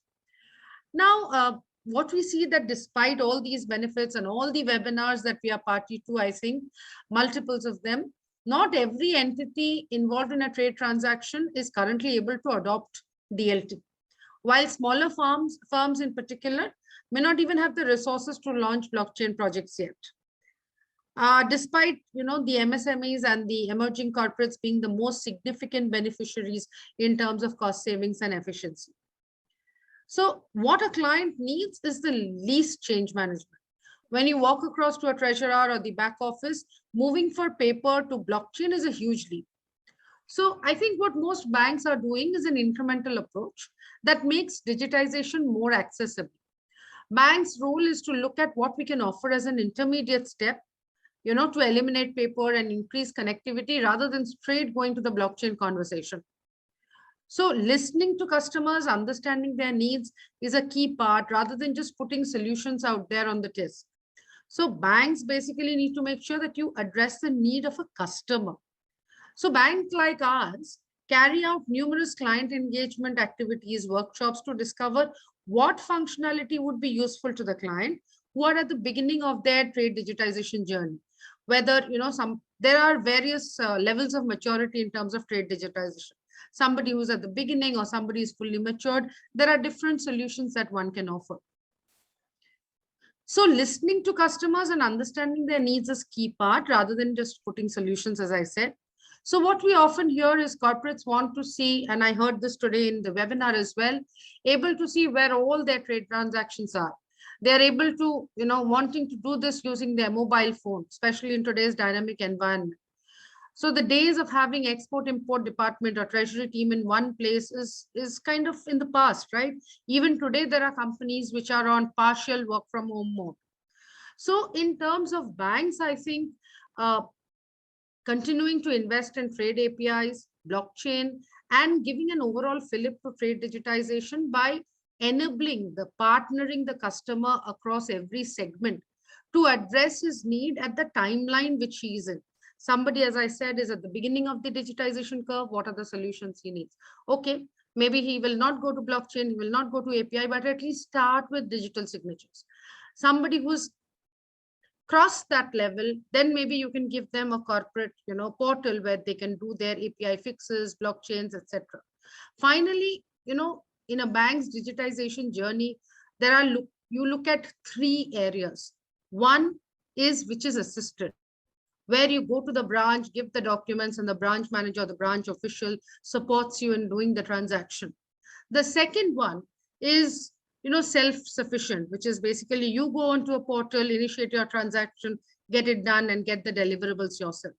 Now, what we see that despite all these benefits and all the webinars that we are party to, I think multiples of them, not every entity involved in a trade transaction is currently able to adopt DLT. While smaller firms in particular may not even have the resources to launch blockchain projects yet. Despite the MSMEs and the emerging corporates being the most significant beneficiaries in terms of cost savings and efficiency. So what a client needs is the least change management. When you walk across to a treasurer or the back office, moving for paper to blockchain is a huge leap. So I think what most banks are doing is an incremental approach that makes digitization more accessible. Banks' role is to look at what we can offer as an intermediate step, to eliminate paper and increase connectivity rather than straight going to the blockchain conversation. So listening to customers, understanding their needs is a key part rather than just putting solutions out there on the test. So banks basically need to make sure that you address the need of a customer. So banks like ours carry out numerous client engagement activities, workshops to discover what functionality would be useful to the client who are at the beginning of their trade digitization journey. Whether, there are various levels of maturity in terms of trade digitization. Somebody who's at the beginning or somebody is fully matured, there are different solutions that one can offer. So listening to customers and understanding their needs is key part rather than just putting solutions, as I said. So what we often hear is corporates want to see, and I heard this today in the webinar as well, able to see where all their trade transactions are. They're able to, wanting to do this using their mobile phone, especially in today's dynamic environment. So the days of having export import department or treasury team in one place is kind of in the past, right? Even today, there are companies which are on partial work from home mode. So in terms of banks, I think continuing to invest in trade APIs, blockchain, and giving an overall fillip to trade digitization by enabling partnering the customer across every segment to address his need at the timeline which he is in. Somebody, as I said, is at the beginning of the digitization curve. What are the solutions he needs? Okay, maybe he will not go to blockchain, he will not go to API, but at least start with digital signatures. Somebody who's cross that level, then maybe you can give them a corporate, portal where they can do their API fixes, blockchains, etc. Finally, in a bank's digitization journey, you look at 3 areas. One is which is assisted, where you go to the branch, give the documents, and the branch manager, the branch official supports you in doing the transaction. The second one is self-sufficient, which is basically you go onto a portal, initiate your transaction, get it done, and get the deliverables yourself.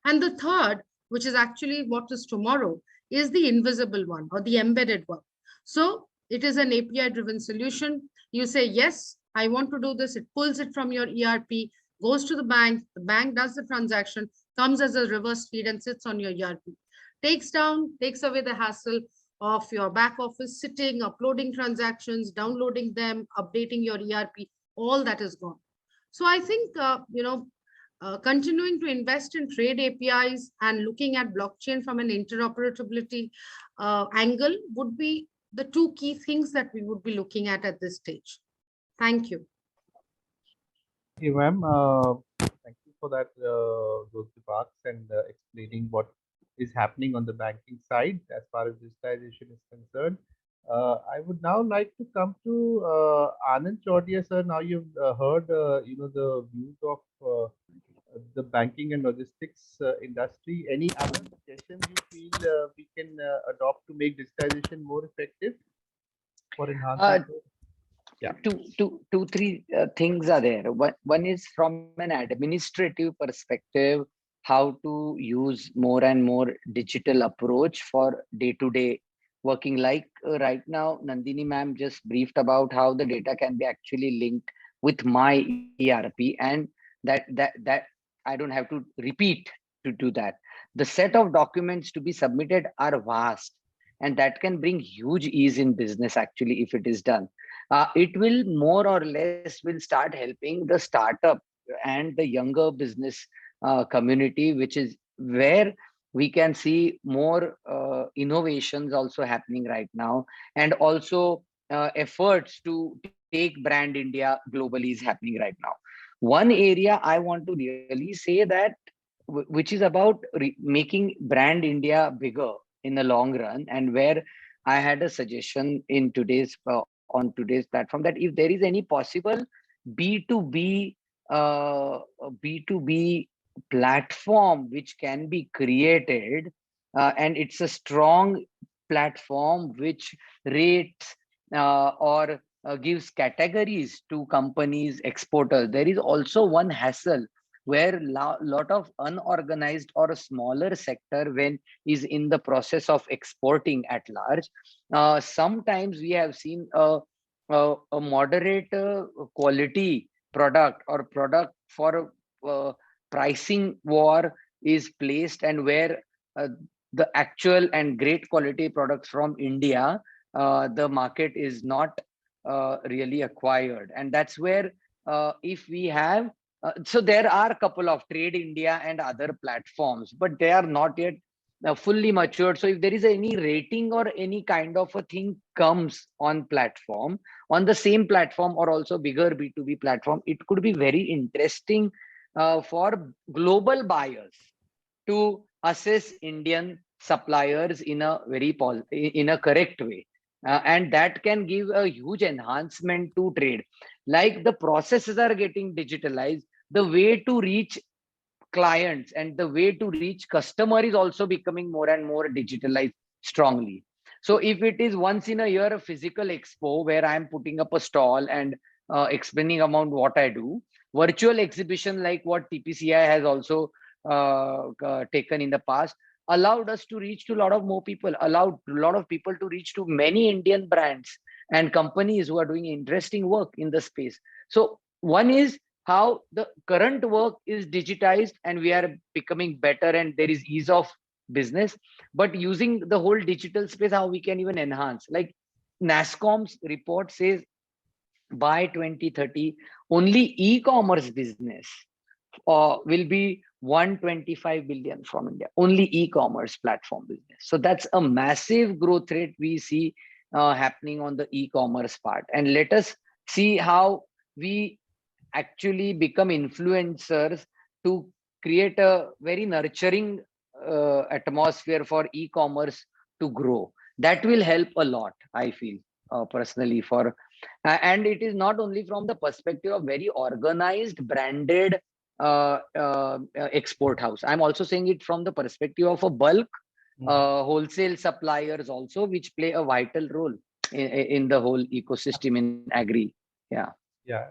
And the third, which is actually what is tomorrow, is the invisible one or the embedded one. So it is an API-driven solution. You say, yes, I want to do this. It pulls it from your ERP, goes to the bank does the transaction, comes as a reverse feed and sits on your ERP. Takes away the hassle of your back office sitting, uploading transactions, downloading them, updating your ERP, all that is gone. So I think, continuing to invest in trade APIs and looking at blockchain from an interoperability angle would be the 2 key things that we would be looking at this stage. Thank you. Thank you, ma'am. Thank you for that, those remarks and explaining what is happening on the banking side as far as digitization is concerned. I would now like to come to Anand Chaudiya, sir. Now you've heard, the views of the banking and logistics industry. Any other suggestions you feel we can adopt to make digitization more effective for enhancing? Yeah. Two, three things are there. One is from an administrative perspective, how to use more and more digital approach for day-to-day working. Like right now, Nandini ma'am just briefed about how the data can be actually linked with my ERP, and that I don't have to repeat to do that. The set of documents to be submitted are vast, and that can bring huge ease in business actually if it is done. It will more or less will start helping the startup and the younger business community, which is where we can see more innovations also happening right now, and also efforts to take brand India globally is happening right now. One area I want to really say that, which is about making brand India bigger in the long run, and where I had a suggestion in today's on today's platform, that if there is any possible B2B platform which can be created, and it's a strong platform which rates or gives categories to companies, exporters. There is also one hassle where lot of unorganized or a smaller sector, when is in the process of exporting at large, sometimes we have seen a moderate quality product or product for pricing war is placed, and where the actual and great quality products from India, the market is not really acquired. And that's where if we have so there are a couple of Trade India and other platforms, but they are not yet fully matured. So if there is any rating or any kind of a thing comes on platform, on the same platform or also bigger B2B platform, it could be very interesting for global buyers to assess Indian suppliers in a very correct way. and that can give a huge enhancement to trade. Like the processes are getting digitalized, the way to reach clients and the way to reach customer is also becoming more and more digitalized strongly. So if it is once in a year a physical expo where I am putting up a stall and explaining about what I do, virtual exhibition like what TPCI has also taken in the past allowed us to reach to a lot of more people, allowed a lot of people to reach to many Indian brands and companies who are doing interesting work in the space. So one is how the current work is digitized and we are becoming better and there is ease of business, but using the whole digital space, how we can even enhance. Like NASSCOM's report says by 2030, only e-commerce business will be 125 billion from India, only e-commerce platform business. So that's a massive growth rate we see happening on the e-commerce part. And let us see how we actually become influencers to create a very nurturing atmosphere for e-commerce to grow. That will help a lot, I feel personally. For and it is not only from the perspective of very organized, branded export house. I'm also saying it from the perspective of a bulk wholesale suppliers also, which play a vital role in the whole ecosystem in agri. Yeah. Yeah,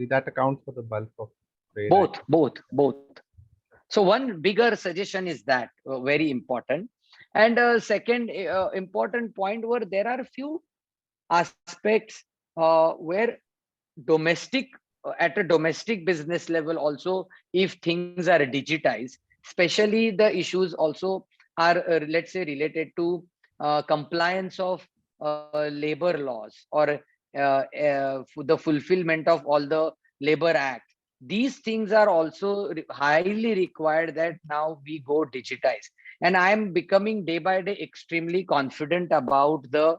that accounts for the bulk of trade. Both. So one bigger suggestion is that very important. And second important point where there are a few aspects where domestic at a domestic business level also, if things are digitized, especially the issues also are let's say related to compliance of labor laws or the fulfillment of all the labor act. These things are also highly required that now we go digitize, and I am becoming day by day extremely confident about the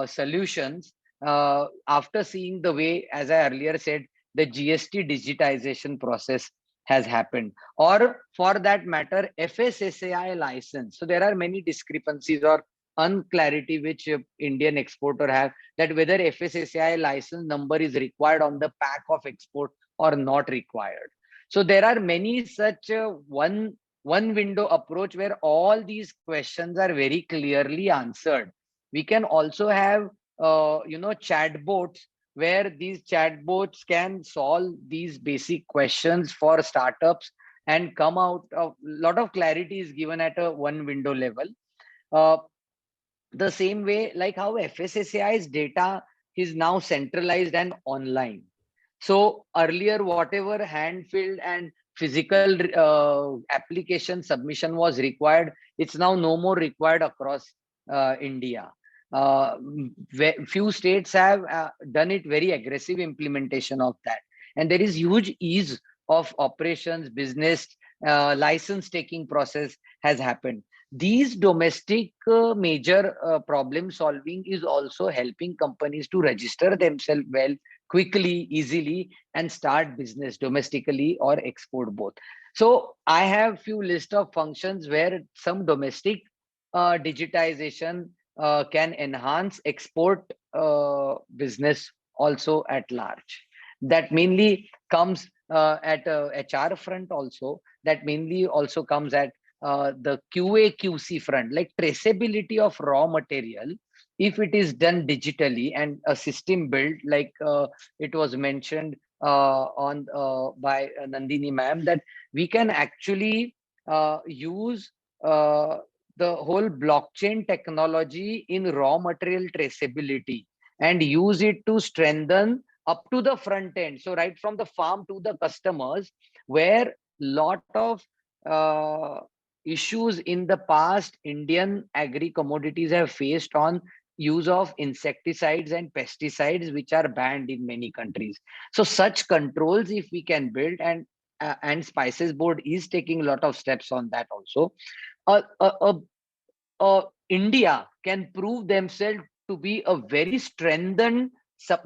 solutions after seeing the way, as I earlier said, the GST digitization process has happened, or for that matter, FSSAI license. So there are many discrepancies or unclarity which Indian exporter have, that whether FSSAI license number is required on the pack of export or not required. So there are many such one window approach where all these questions are very clearly answered. We can also have chatbots, where these chatbots can solve these basic questions for startups and come out of a lot of clarity is given at a one window level. The same way like how FSSAI's data is now centralized and online. So earlier, whatever hand filled and physical application submission was required, it's now no more required across India. Few states have done it very aggressive implementation of that, and there is huge ease of operations, business, license taking process has happened. These domestic major problem solving is also helping companies to register themselves well, quickly, easily, and start business domestically or export both. So I have few list of functions where some domestic digitization can enhance export business also at large. That mainly comes at HR front also. That mainly also comes at the QA QC front, like traceability of raw material. If it is done digitally and a system built, like it was mentioned on by Nandini ma'am, that we can actually use the whole blockchain technology in raw material traceability and use it to strengthen up to the front end. So right from the farm to the customers, where lot of issues in the past Indian agri commodities have faced on use of insecticides and pesticides, which are banned in many countries. So such controls, if we can build, and Spices Board is taking a lot of steps on that also. India can prove themselves to be a very strengthened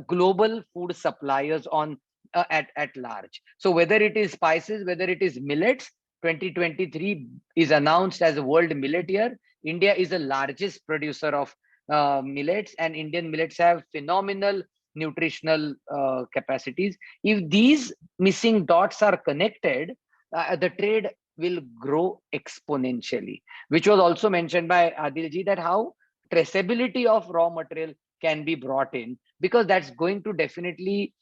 global food suppliers on at large. So whether it is spices, whether it is millets, 2023 is announced as a World Millet Year. India is the largest producer of millets, and Indian millets have phenomenal nutritional capacities. If these missing dots are connected, the trade will grow exponentially, which was also mentioned by Adilji, that how traceability of raw material can be brought in, because that's going to definitely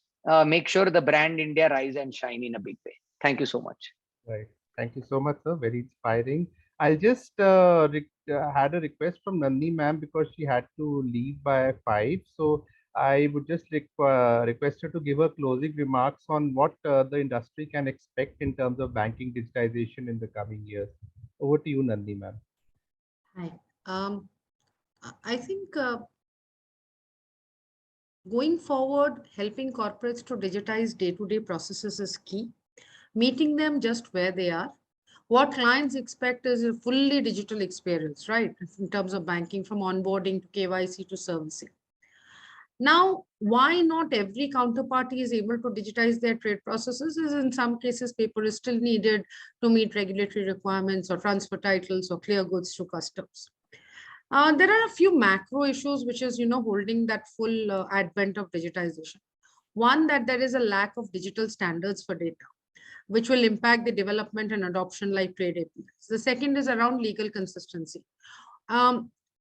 make sure the brand India rise and shine in a big way. Thank you so much. Right. Thank you so much, sir. Very inspiring. I'll just had a request from Nandini ma'am because she had to leave by 5. So I would just request her to give her closing remarks on what the industry can expect in terms of banking digitization in the coming years. Over to you, Nandini ma'am. Hi. I think going forward, helping corporates to digitize day-to-day processes is key. Meeting them just where they are. What clients expect is a fully digital experience, right? In terms of banking, from onboarding to KYC to servicing. Now, why not every counterparty is able to digitize their trade processes is in some cases paper is still needed to meet regulatory requirements or transfer titles or clear goods to customs. There are a few macro issues which is, holding that full advent of digitization. One, that there is a lack of digital standards for data, which will impact the development and adoption like trade APIs. The second is around legal consistency.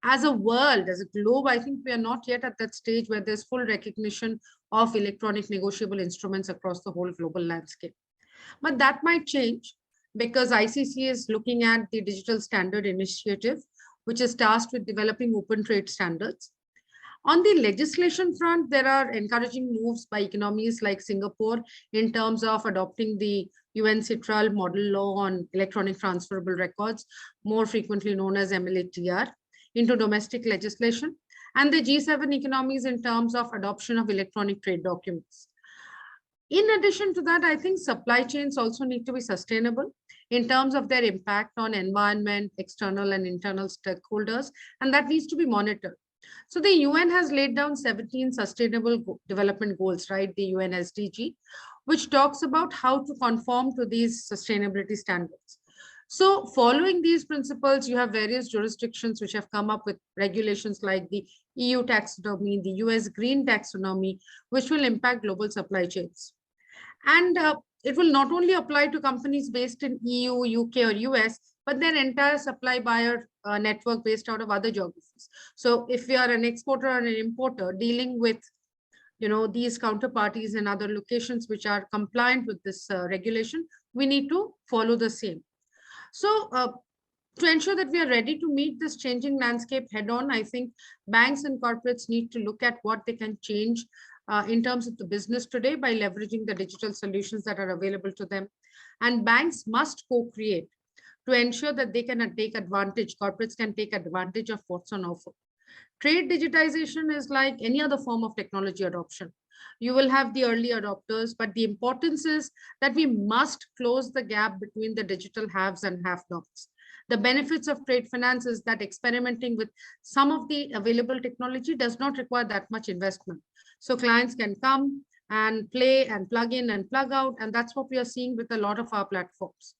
As a world, as a globe, I think we are not yet at that stage where there's full recognition of electronic negotiable instruments across the whole global landscape. But that might change because ICC is looking at the Digital Standard Initiative, which is tasked with developing open trade standards. On the legislation front, there are encouraging moves by economies like Singapore in terms of adopting the UNCITRAL model law on electronic transferable records, more frequently known as MLATR, into domestic legislation, and the G7 economies in terms of adoption of electronic trade documents. In addition to that, I think supply chains also need to be sustainable in terms of their impact on environment, external and internal stakeholders, and that needs to be monitored. So the UN has laid down 17 sustainable development goals, right? The UN SDG, which talks about how to conform to these sustainability standards. So following these principles, you have various jurisdictions which have come up with regulations like the EU taxonomy, the US green taxonomy, which will impact global supply chains. And it will not only apply to companies based in EU, UK, or US, but their entire supply buyer network based out of other geographies. So if we are an exporter or an importer dealing with these counterparties and other locations which are compliant with this regulation, we need to follow the same. So to ensure that we are ready to meet this changing landscape head on, I think banks and corporates need to look at what they can change in terms of the business today by leveraging the digital solutions that are available to them. And banks must co-create to ensure that they can take advantage, corporates can take advantage of what's on offer. Trade digitization is like any other form of technology adoption. You will have the early adopters, but the importance is that we must close the gap between the digital haves and have-nots. The benefits of trade finance is that experimenting with some of the available technology does not require that much investment. So clients can come and play and plug in and plug out, and that's what we are seeing with a lot of our platforms.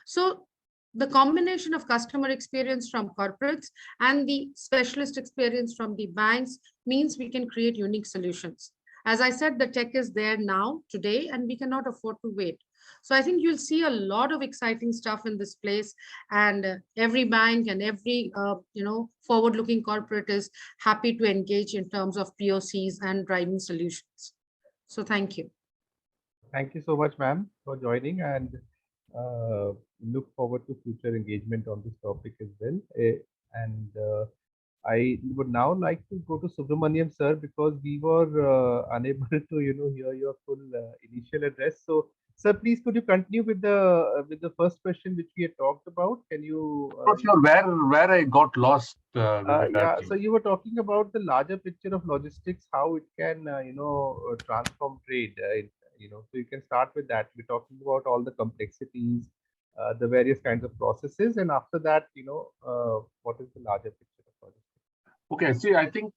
So the combination of customer experience from corporates and the specialist experience from the banks means we can create unique solutions. As I said, the tech is there now, today, and we cannot afford to wait. So I think you'll see a lot of exciting stuff in this place, and every bank and every forward-looking corporate is happy to engage in terms of POCs and driving solutions. So thank you. Thank you so much, ma'am, for joining, and look forward to future engagement on this topic as well. I would now like to go to Subramaniam sir because we were unable to hear your full initial address. So sir, please could you continue with the first question which we had talked about? Can you? Not sure where I got lost. Yeah, so you were talking about the larger picture of logistics, how it can transform trade. So you can start with that. We're talking about all the complexities, the various kinds of processes, and after that, what is the larger picture of logistics? Okay, see, I think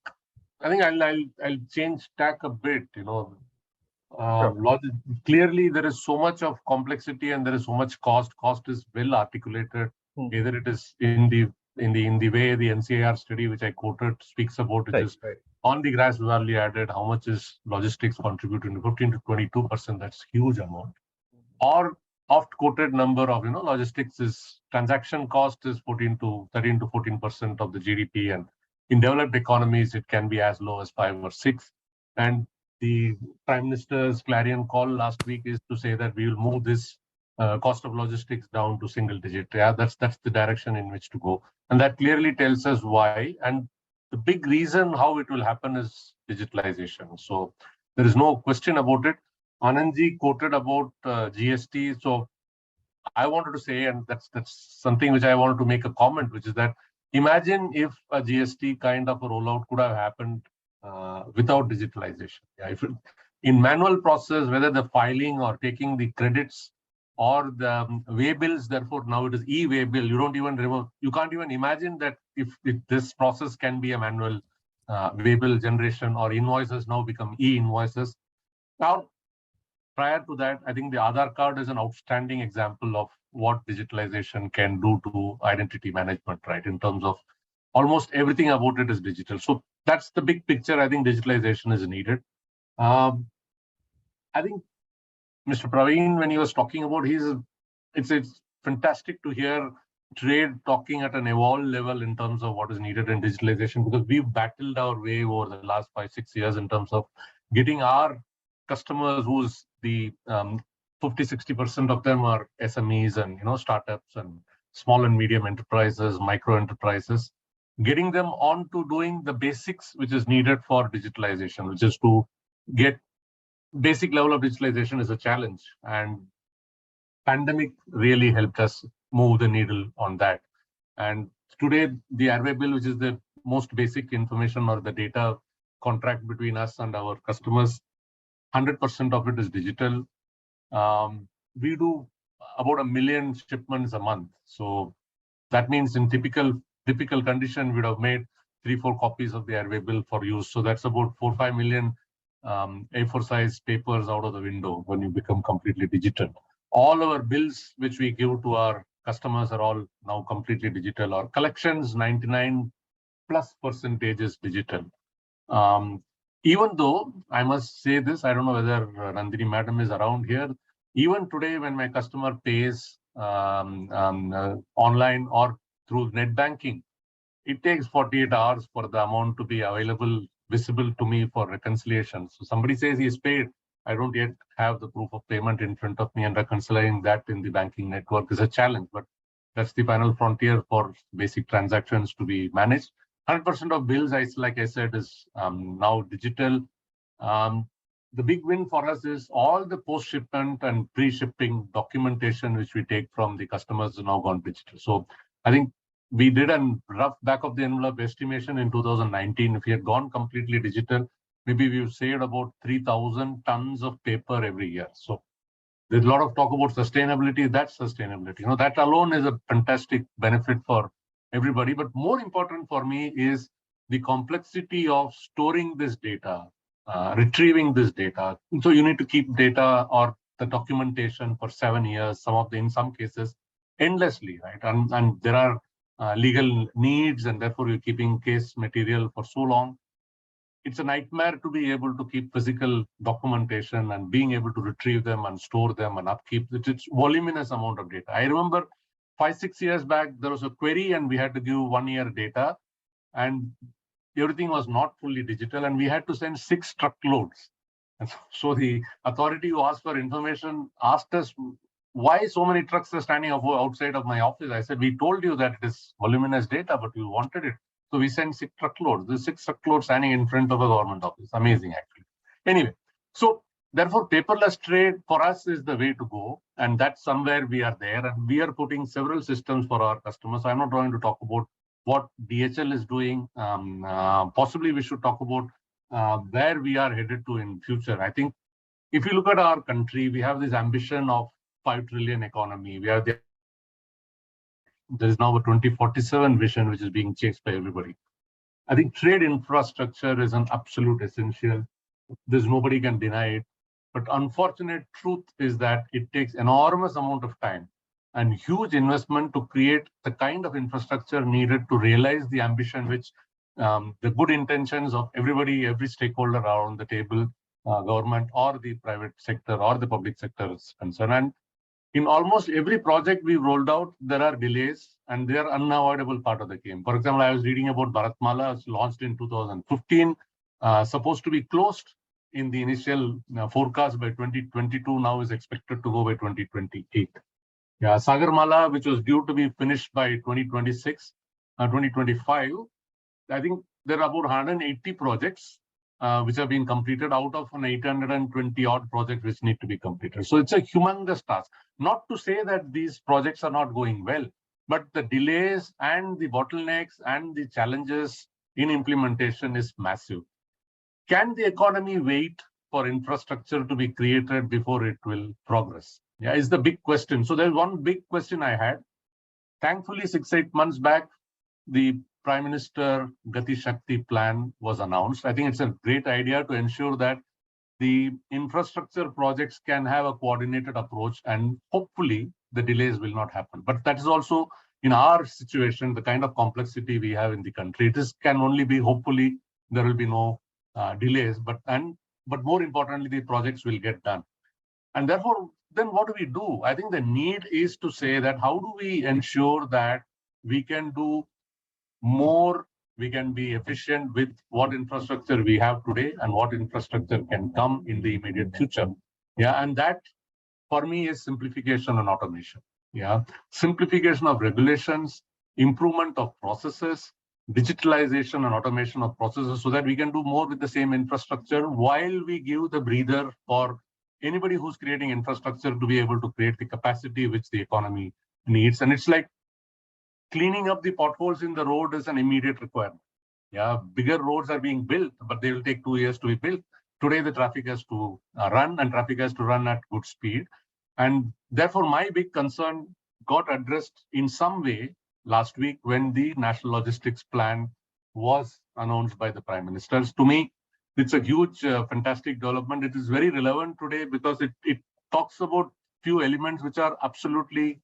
I'll change tack a bit. Sure. Clearly there is so much of complexity and there is so much cost. Cost is well articulated. Either it is in the in the way the NCAR study, which I quoted, speaks about, which is on the grass value added, how much is logistics contributing to 15 to 22%? That's huge amount. Or oft quoted number of, logistics is transaction cost is 13 to 14% of the GDP, and in developed economies it can be as low as 5 or 6. And the Prime Minister's clarion call last week is to say that we will move this cost of logistics down to single digit. Yeah, that's the direction in which to go, and that clearly tells us why. And the big reason how it will happen is digitalization. So there is no question about it. Anandji quoted about GST. So I wanted to say, and that's something which I wanted to make a comment, which is that imagine if a GST kind of a rollout could have happened without digitalization. Yeah, if in manual process, whether the filing or taking the credits or the way bills, therefore now it is e-way bill. You can't even imagine that if this process can be a manual way bill generation, or invoices now become e-invoices. Now, prior to that, I think the Aadhaar card is an outstanding example of what digitalization can do to identity management, right? In terms of almost everything about it is digital. So that's the big picture. I think digitalization is needed. I think Mr. Praveen, when he was talking about it's fantastic to hear trade talking at an evolved level in terms of what is needed in digitalization, because we've battled our way over the last 5-6 years in terms of getting our customers, who's the 50-60% of them are SMEs and startups and small and medium enterprises, micro enterprises, getting them on to doing the basics which is needed for digitalization, which is to get basic level of digitalization is a challenge, and pandemic really helped us move the needle on that. And today the airway bill, which is the most basic information or the data contract between us and our customers, 100% of it is digital. We do about 1 million shipments a month. So that means in typical condition, we'd have made 3-4 copies of the airway bill for use. So that's about 4-5 million A4 size papers out of the window when you become completely digital. All our bills which we give to our customers are all now completely digital. Our collections, 99+% is digital. Even though I must say this, I don't know whether Nandini madam is around here. Even today, when my customer pays online or through net banking, it takes 48 hours for the amount to be visible to me for reconciliation. So somebody says he's paid, I don't yet have the proof of payment in front of me, and reconciling that in the banking network is a challenge. But that's the final frontier for basic transactions to be managed. 100% of bills, like I said, is now digital. The big win for us is all the post-shipment and pre-shipping documentation which we take from the customers is now gone digital. So I think we did a rough back of the envelope estimation in 2019. If we had gone completely digital, maybe we've saved about 3,000 tons of paper every year. So there's a lot of talk about sustainability. That's sustainability. That alone is a fantastic benefit for everybody. But more important for me is the complexity of storing this data, retrieving this data. So you need to keep data or the documentation for 7 years, in some cases, endlessly, right? And there are legal needs, and therefore you're keeping case material for so long. It's a nightmare to be able to keep physical documentation and being able to retrieve them and store them and upkeep. It's voluminous amount of data. I remember 5-6 years back, there was a query and we had to give 1 year data, and everything was not fully digital, and we had to send 6 truckloads. And so the authority who asked for information asked us, why so many trucks are standing outside of my office? I said, we told you that it is voluminous data, but you wanted it. So we sent 6 truckloads. The 6 truckloads standing in front of a government office. Amazing, actually. Anyway, so therefore, paperless trade for us is the way to go. And that's somewhere we are there. And we are putting several systems for our customers. So I'm not going to talk about what DHL is doing. Possibly we should talk about where we are headed to in future. I think if you look at our country, we have this ambition of 5 trillion economy. We have there is now a 2047 vision which is being chased by everybody. I think trade infrastructure is an absolute essential. There's nobody can deny it. But unfortunate truth is that it takes enormous amount of time and huge investment to create the kind of infrastructure needed to realize the ambition which the good intentions of everybody, every stakeholder around the table, government or the private sector or the public sector is concerned. And in almost every project we've rolled out, there are delays and they are unavoidable part of the game. For example, I was reading about Bharatmala, was launched in 2015, supposed to be closed in the initial forecast by 2022, now is expected to go by 2028. Yeah, Sagarmala, which was due to be finished by 2026, 2025, I think there are about 180 projects which have been completed out of an 820 odd projects which need to be completed. So it's a humongous task. Not to say that these projects are not going well, but the delays and the bottlenecks and the challenges in implementation is massive. Can the economy wait for infrastructure to be created before it will progress? Yeah, is the big question. So there's one big question I had. Thankfully, 6-8 months back, the Prime Minister Gati Shakti plan was announced. I think it's a great idea to ensure that the infrastructure projects can have a coordinated approach and hopefully the delays will not happen. But that is also in our situation, the kind of complexity we have in the country. It can only be hopefully there will be no delays, but more importantly, the projects will get done. And therefore, then what do we do? I think the need is to say that how do we ensure that we can do more, we can be efficient with what infrastructure we have today and what infrastructure can come in the immediate future. Yeah, and that for me is simplification and automation. Yeah, simplification of regulations, improvement of processes, digitalization and automation of processes so that we can do more with the same infrastructure while we give the breather for anybody who's creating infrastructure to be able to create the capacity which the economy needs. And it's like cleaning up the potholes in the road is an immediate requirement. Yeah, bigger roads are being built, but they will take 2 years to be built. Today, the traffic has to run and traffic has to run at good speed. And therefore, my big concern got addressed in some way last week when the National Logistics Plan was announced by the Prime Minister. To me, it's a huge, fantastic development. It is very relevant today because it talks about few elements which are absolutely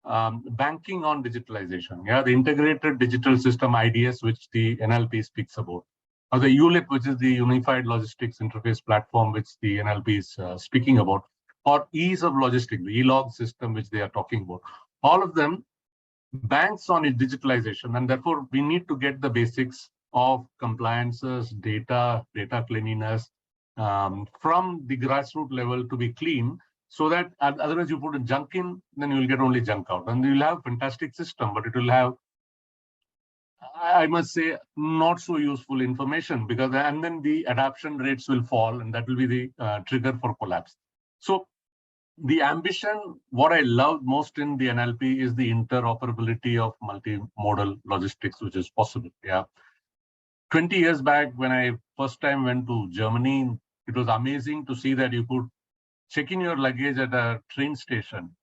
banking on digitalization. Yeah, the integrated digital system IDS, which the NLP speaks about, or the ULIP, which is the Unified Logistics Interface Platform, which the NLP is speaking about, or ease of logistics, the e-log system, which they are talking about. All of them banks on digitalization, and therefore we need to get the basics of compliances, data cleanliness from the grassroots level to be clean, so that otherwise you put a junk in, then you will get only junk out. And you'll have a fantastic system, but it will have, I must say, not so useful information, because and then the adoption rates will fall, and that will be the trigger for collapse. So the ambition, what I love most in the NLP is the interoperability of multimodal logistics, which is possible. Yeah. 20 years back, when I first time went to Germany, it was amazing to see that you could check in your luggage at a train station.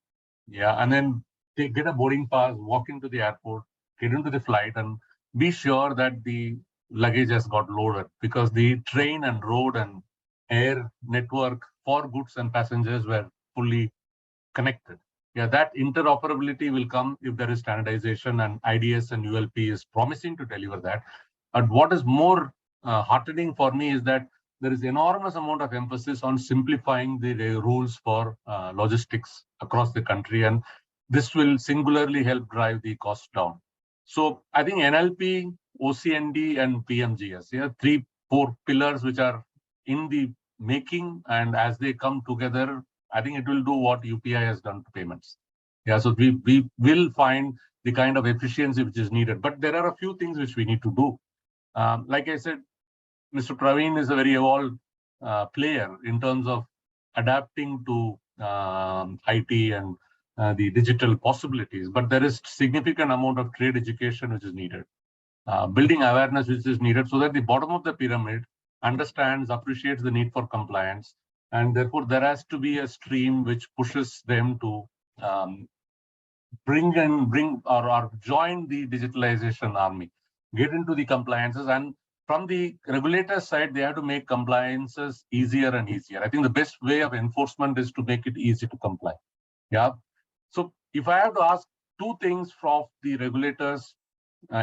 Yeah. And then they get a boarding pass, walk into the airport, get into the flight, and be sure that the luggage has got loaded, because the train and road and air network for goods and passengers were fully connected. Yeah, that interoperability will come if there is standardization, and IDS and ULP is promising to deliver that. But what is more heartening for me is that there is enormous amount of emphasis on simplifying the rules for logistics across the country, and this will singularly help drive the cost down. So I think NLP, OCND, and PMGS, yeah, 3-4 pillars which are in the making, and as they come together, I think it will do what UPI has done to payments. Yeah, so we will find the kind of efficiency which is needed. But there are a few things which we need to do. Like I said, Mr. Praveen is a very evolved player in terms of adapting to IT and the digital possibilities. But there is significant amount of trade education which is needed, building awareness which is needed, so that the bottom of the pyramid understands, appreciates the need for compliance, and therefore there has to be a stream which pushes them to bring or join the digitalization army, get into the compliances, and from the regulator side, they have to make compliances easier and easier. I think the best way of enforcement is to make it easy to comply. Yeah. So if I have to ask two things from the regulators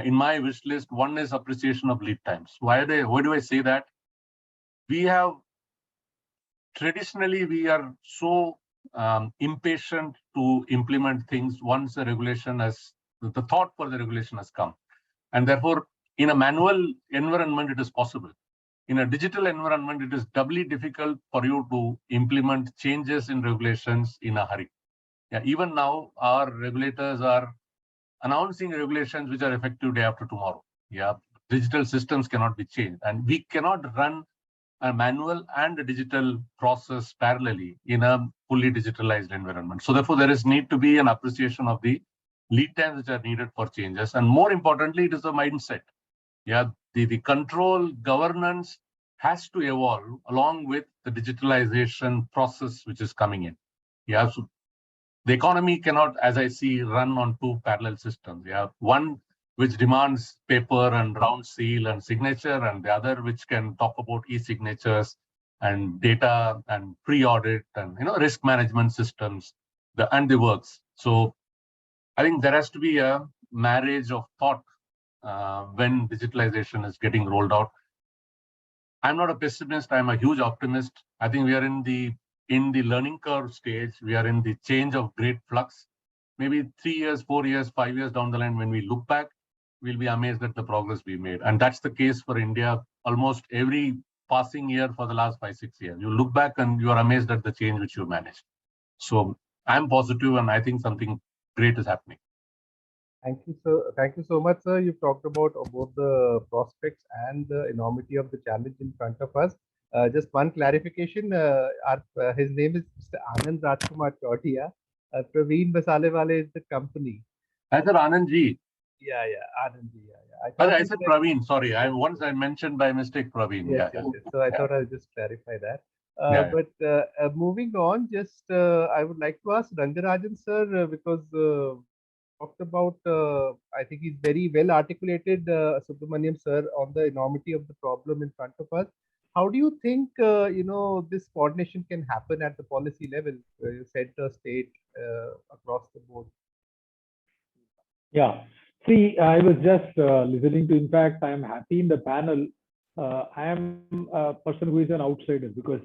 in my wish list, one is appreciation of lead times. Why do I say that? We have traditionally, we are so impatient to implement things once the regulation has, the thought for the regulation has come. And therefore, in a manual environment, it is possible. In a digital environment, it is doubly difficult for you to implement changes in regulations in a hurry. Yeah, even now, our regulators are announcing regulations which are effective day after tomorrow. Yeah, digital systems cannot be changed, and we cannot run a manual and a digital process parallelly in a fully digitalized environment. So therefore, there is need to be an appreciation of the lead times which are needed for changes. And more importantly, it is a mindset. Yeah, the control governance has to evolve along with the digitalization process which is coming in. Yeah, so the economy cannot, as I see, run on two parallel systems. Yeah, one which demands paper and round seal and signature, and the other which can talk about e-signatures and data and pre-audit and risk management systems, and the works. So I think there has to be a marriage of thought when digitalization is getting rolled out. I'm not a pessimist. I'm a huge optimist. I think we are in the learning curve stage. We are in the change of great flux. Maybe 3 years, 4 years, 5 years down the line, when we look back, we'll be amazed at the progress we made. And that's the case for India almost every passing year for the last 5, 6 years. You look back and you are amazed at the change which you managed. So I'm positive, and I think something great is happening. Thank you so much, sir. You've talked about both the prospects and the enormity of the challenge in front of us. Just one clarification. His name is Mr. Anand Rajkumar Chaudiya. Praveen Basalewale is the company. I said Anand ji. Yeah, Anand ji. I said Praveen. Sorry, I mentioned by mistake Praveen. Yes. So I thought I'll just clarify that. But moving on, I would like to ask Rangarajan sir, because talked about, I think he's very well articulated, Subramaniam sir, on the enormity of the problem in front of us. How do you think, this coordination can happen at the policy level, center, state, across the board? Yeah. See, I was just listening to, in fact, I am happy in the panel. I am a person who is an outsider because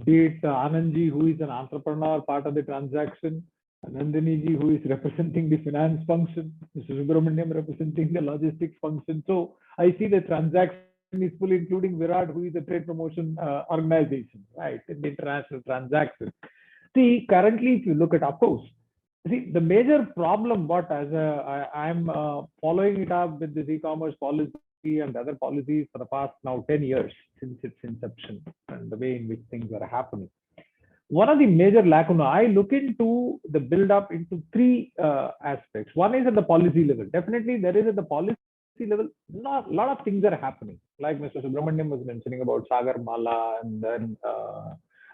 be it Anandji, who is an entrepreneur, part of the transaction, Nandini ji, who is representing the finance function, Mr. Subramaniam representing the logistics function. So I see the transaction is fully including Virat, who is a trade promotion organization, right, in the international transaction. See, currently, if you look at, of course, see, the major problem, what as I'm following it up with this e-commerce policy and other policies for the past now 10 years since its inception and the way in which things are happening. One of the major lacuna, I look into the build up into three aspects. One is at the policy level. Definitely there is at the policy level, a lot of things are happening. Like Mr. Subramaniam was mentioning about Sagar Mala, and then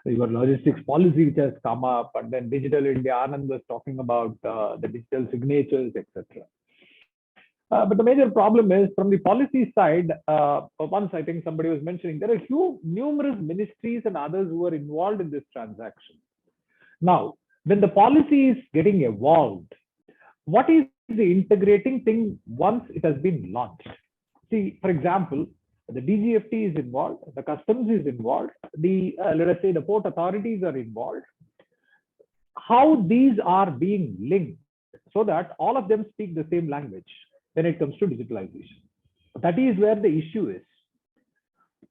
your logistics policy which has come up, and then Digital India, Anand was talking about the digital signatures, etc. But the major problem is from the policy side, once I think somebody was mentioning, there are numerous ministries and others who are involved in this transaction. Now, when the policy is getting evolved, what is the integrating thing once it has been launched? See, for example, the DGFT is involved, the customs is involved, let us say the port authorities are involved. How these are being linked so that all of them speak the same language when it comes to digitalization. That is where the issue is.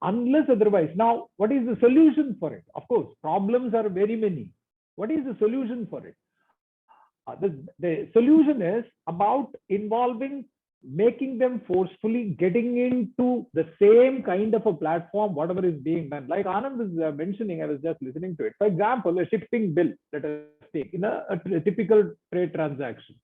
Unless otherwise, now, what is the solution for it? Of course, problems are very many. What is the solution for it? The solution is about involving, making them forcefully getting into the same kind of a platform, whatever is being done. Like Anand was mentioning, I was just listening to it. For example, a shipping bill, let us take in a typical trade transaction.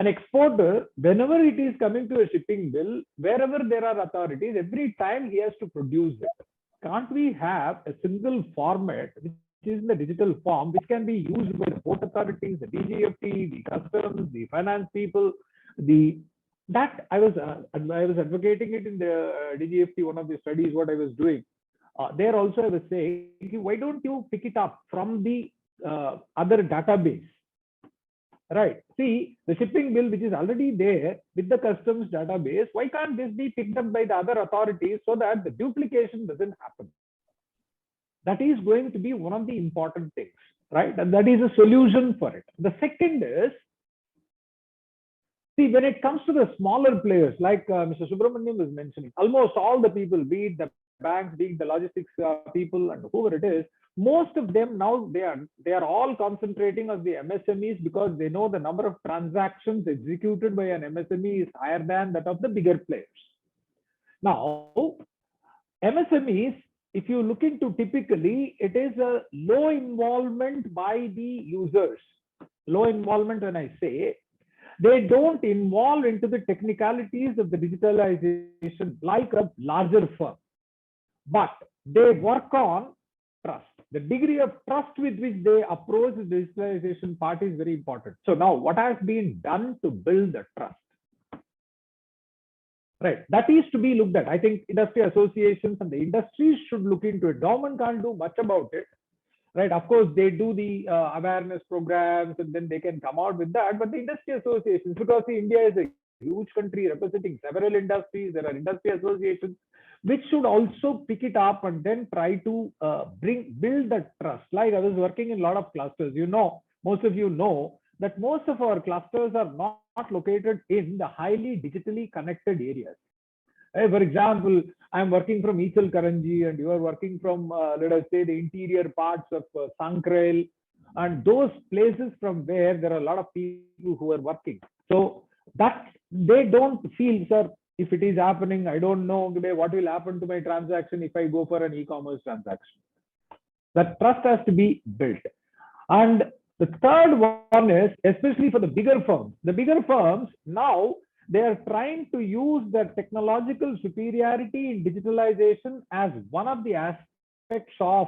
An exporter, whenever it is coming to a shipping bill, wherever there are authorities, every time he has to produce it. Can't we have a single format which is in the digital form, which can be used by the port authorities, the DGFT, the customs, the finance people, that I was advocating it in the DGFT, one of the studies, what I was doing. There also I was saying, why don't you pick it up from the other database? Right. See, the shipping bill, which is already there with the customs database, why can't this be picked up by the other authorities so that the duplication doesn't happen? That is going to be one of the important things, right? And that is a solution for it. The second is, see, when it comes to the smaller players, like Mr. Subramaniam was mentioning, almost all the people, be it the banks, be it the logistics people, and whoever it is, most of them now they are all concentrating on the MSMEs because they know the number of transactions executed by an MSME is higher than that of the bigger players. Now, MSMEs, if you look into typically, it is a low involvement by the users. Low involvement when I say, they don't involve into the technicalities of the digitalization like a larger firm, but they work on trust. The degree of trust with which they approach the digitalization part is very important. So now what has been done to build the trust? Right, that is to be looked at. I think industry associations and the industries should look into it. Government can't do much about it. Right, of course, they do the awareness programs and then they can come out with that. But the industry associations, because India is a huge country representing several industries, there are industry associations which should also pick it up and then try to build that trust. Like I was working in a lot of clusters. You know, most of you know that most of our clusters are not located in the highly digitally connected areas. For example, I'm working from Echal Karanji and you are working from, let us say, the interior parts of Sankrail and those places from where there are a lot of people who are working. So that they don't feel, sir, if it is happening, I don't know what will happen to my transaction if I go for an e-commerce transaction. That trust has to be built. And the third one is, especially for the bigger firms. The bigger firms now, they are trying to use their technological superiority in digitalization as one of the aspects of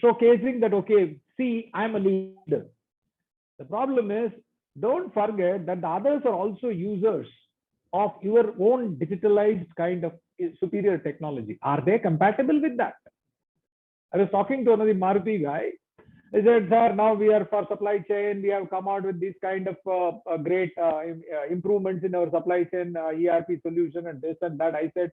showcasing that, okay, see, I'm a leader. The problem is, don't forget that the others are also users of your own digitalized kind of superior technology. Are they compatible with that? I was talking to another Maruti guy. He said, sir, now we are for supply chain. We have come out with this kind of great improvements in our supply chain ERP solution and this and that. I said,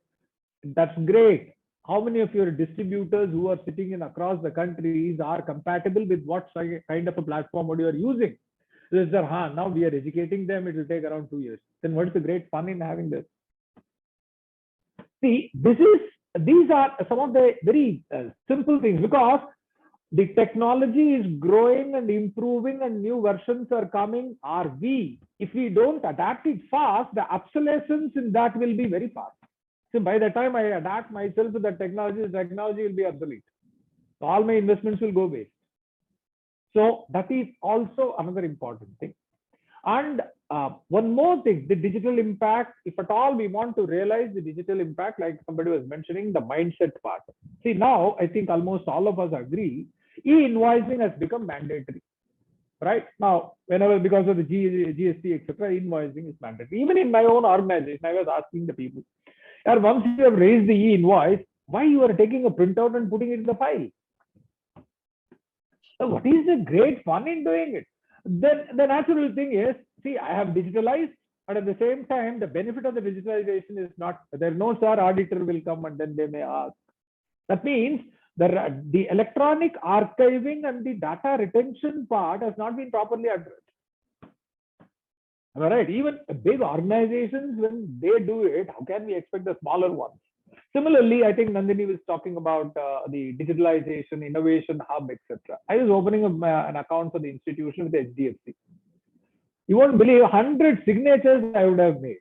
that's great. How many of your distributors who are sitting in across the countries are compatible with what kind of a platform what you are using? He said, sir, now we are educating them. It will take around 2 years. Then what is the great fun in having this? See, these are some of the very simple things, because the technology is growing and improving and new versions are coming. If we don't adapt it fast, the obsolescence in that will be very fast. So by the time I adapt myself to the technology will be obsolete. So all my investments will go waste. So that is also another important thing. And one more thing, the digital impact, if at all we want to realize the digital impact, like somebody was mentioning, the mindset part. See, now I think almost all of us agree, e-invoicing has become mandatory. Right now, whenever because of the GST, etc., invoicing is mandatory. Even in my own organization, I was asking the people, once you have raised the e-invoice, why you are taking a printout and putting it in the file? So what is the great fun in doing it? Then the natural thing is, see, I have digitalized, but at the same time, the benefit of the digitalization is not, there's no sir, auditor will come and then they may ask. That means the electronic archiving and the data retention part has not been properly addressed. All right, even big organizations, when they do it, how can we expect the smaller ones? Similarly, I think Nandini was talking about the digitalization, innovation hub, etc. I was opening an account for the institution with HDFC. You won't believe 100 signatures I would have made.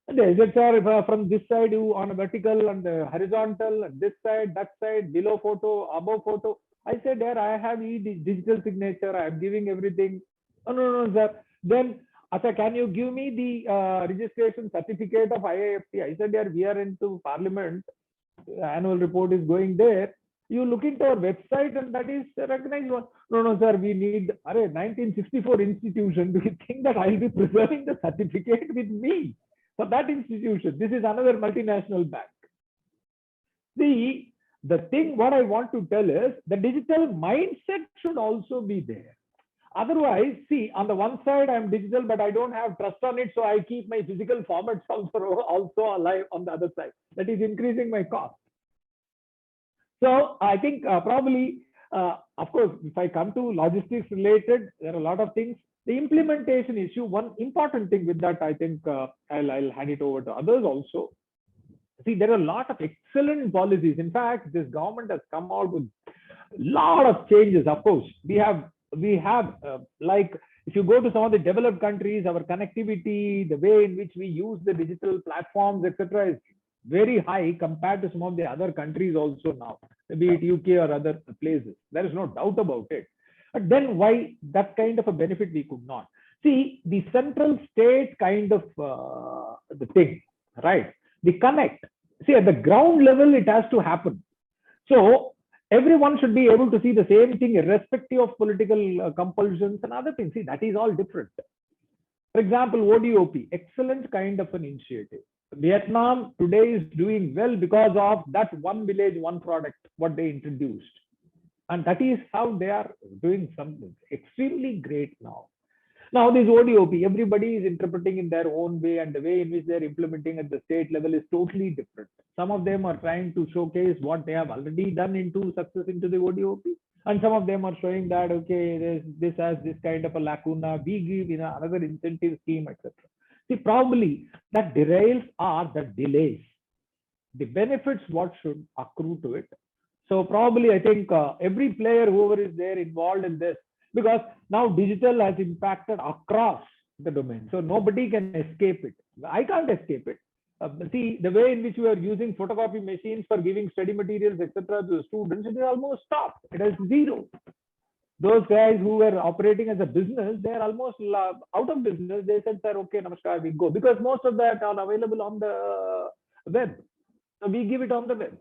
And from this side, you on a vertical and the horizontal, and this side, that side, below photo, above photo. I said, there I have digital signature. I am giving everything. Oh, no, sir. Then, sir, can you give me the registration certificate of IIFT? I said, we are into Parliament. Annual report is going there. You look into our website and that is recognized. No, sir, we need 1964 institution. Do you think that I'll be preserving the certificate with me for that institution? This is another multinational bank. See, the thing what I want to tell is the digital mindset should also be there. Otherwise, see, on the one side, I'm digital, but I don't have trust on it. So I keep my physical formats also alive on the other side. That is increasing my cost. So I think probably, of course, if I come to logistics related, there are a lot of things. The implementation issue, one important thing with that, I think I'll hand it over to others also. See, there are a lot of excellent policies. In fact, this government has come out with a lot of changes. Of course, we have like, if you go to some of the developed countries, our connectivity, the way in which we use the digital platforms, etc., is very high compared to some of the other countries also now, be it UK or other places. There is no doubt about it. But then why that kind of a benefit we could not? See, the central state kind of the thing, right? The connect. See, at the ground level, it has to happen. So everyone should be able to see the same thing, irrespective of political compulsions and other things. See, that is all different. For example, ODOP, excellent kind of an initiative. Vietnam today is doing well because of that one village, one product, what they introduced. And that is how they are doing something extremely great now. Now, this ODOP, everybody is interpreting in their own way, and the way in which they're implementing at the state level is totally different. Some of them are trying to showcase what they have already done into success into the ODOP. And some of them are showing that, okay, this has this kind of a lacuna, we give another incentive scheme, etc. See, probably that derails or that delays the benefits what should accrue to it. So probably I think every player, whoever is there involved in this, because now digital has impacted across the domain. So nobody can escape it. I can't escape it. See, the way in which we are using photocopy machines for giving study materials, etc., to the students, it is almost stopped. It is zero. Those guys who were operating as a business, they are almost out of business. They said, sir, okay, namaskar, we go. Because most of that are available on the web. So we give it on the web.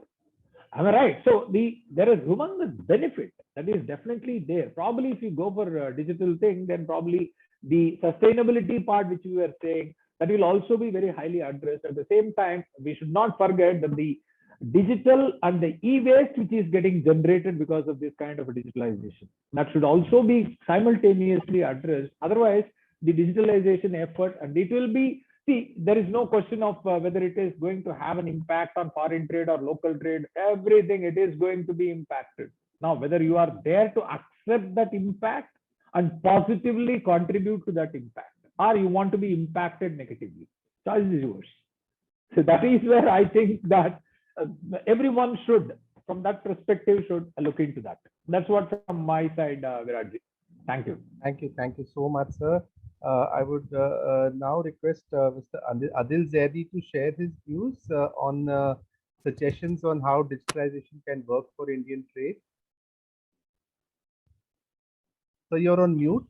Am I right? So there is humongous benefit that is definitely there. Probably if you go for a digital thing, then probably the sustainability part, which we were saying, that will also be very highly addressed. At the same time, we should not forget that the digital and the e-waste, which is getting generated because of this kind of a digitalization, that should also be simultaneously addressed. Otherwise, the digitalization effort, and it will be, see, there is no question of whether it is going to have an impact on foreign trade or local trade. Everything, it is going to be impacted. Now, whether you are there to accept that impact and positively contribute to that impact, or you want to be impacted negatively, choice is yours. So that is where I think that everyone should, from that perspective, should look into that. That's what from my side, Viratji. Thank you. Thank you. Thank you so much, sir. I would now request Mr. Adil Zaidi to share his views on suggestions on how digitalization can work for Indian trade. So you're on mute.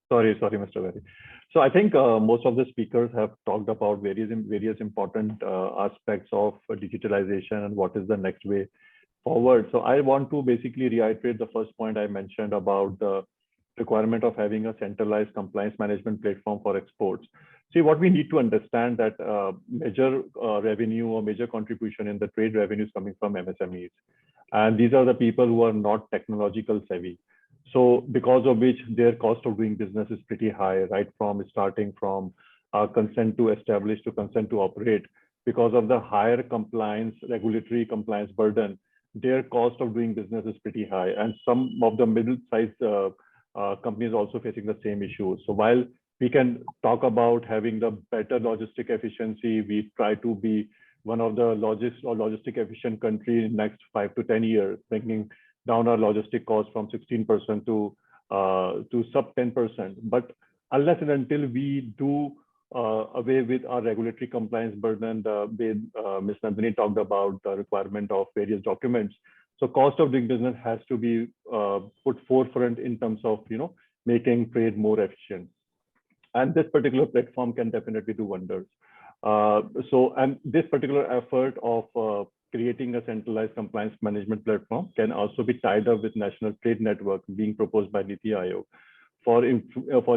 Sorry, Mr. Very. So I think most of the speakers have talked about various important aspects of digitalization and what is the next way forward. So I want to basically reiterate the first point I mentioned about the requirement of having a centralized compliance management platform for exports. See, what we need to understand that major revenue or major contribution in the trade revenue is coming from MSMEs. And these are the people who are not technological savvy. So because of which their cost of doing business is pretty high, right from starting from consent to establish to consent to operate. Because of the higher compliance, regulatory compliance burden, their cost of doing business is pretty high. And some of the middle-sized companies also facing the same issue. So while we can talk about having the better logistic efficiency, we try to be one of the logistic efficient country in next 5 to 10 years, bringing down our logistic costs from 16% to sub 10%. But unless and until we do away with our regulatory compliance burden, the way Ms. Nandini talked about the requirement of various documents. So cost of doing business has to be put forefront in terms of making trade more efficient. And this particular platform can definitely do wonders. And this particular effort of creating a centralized compliance management platform can also be tied up with National Trade Network being proposed by NITI Aayog for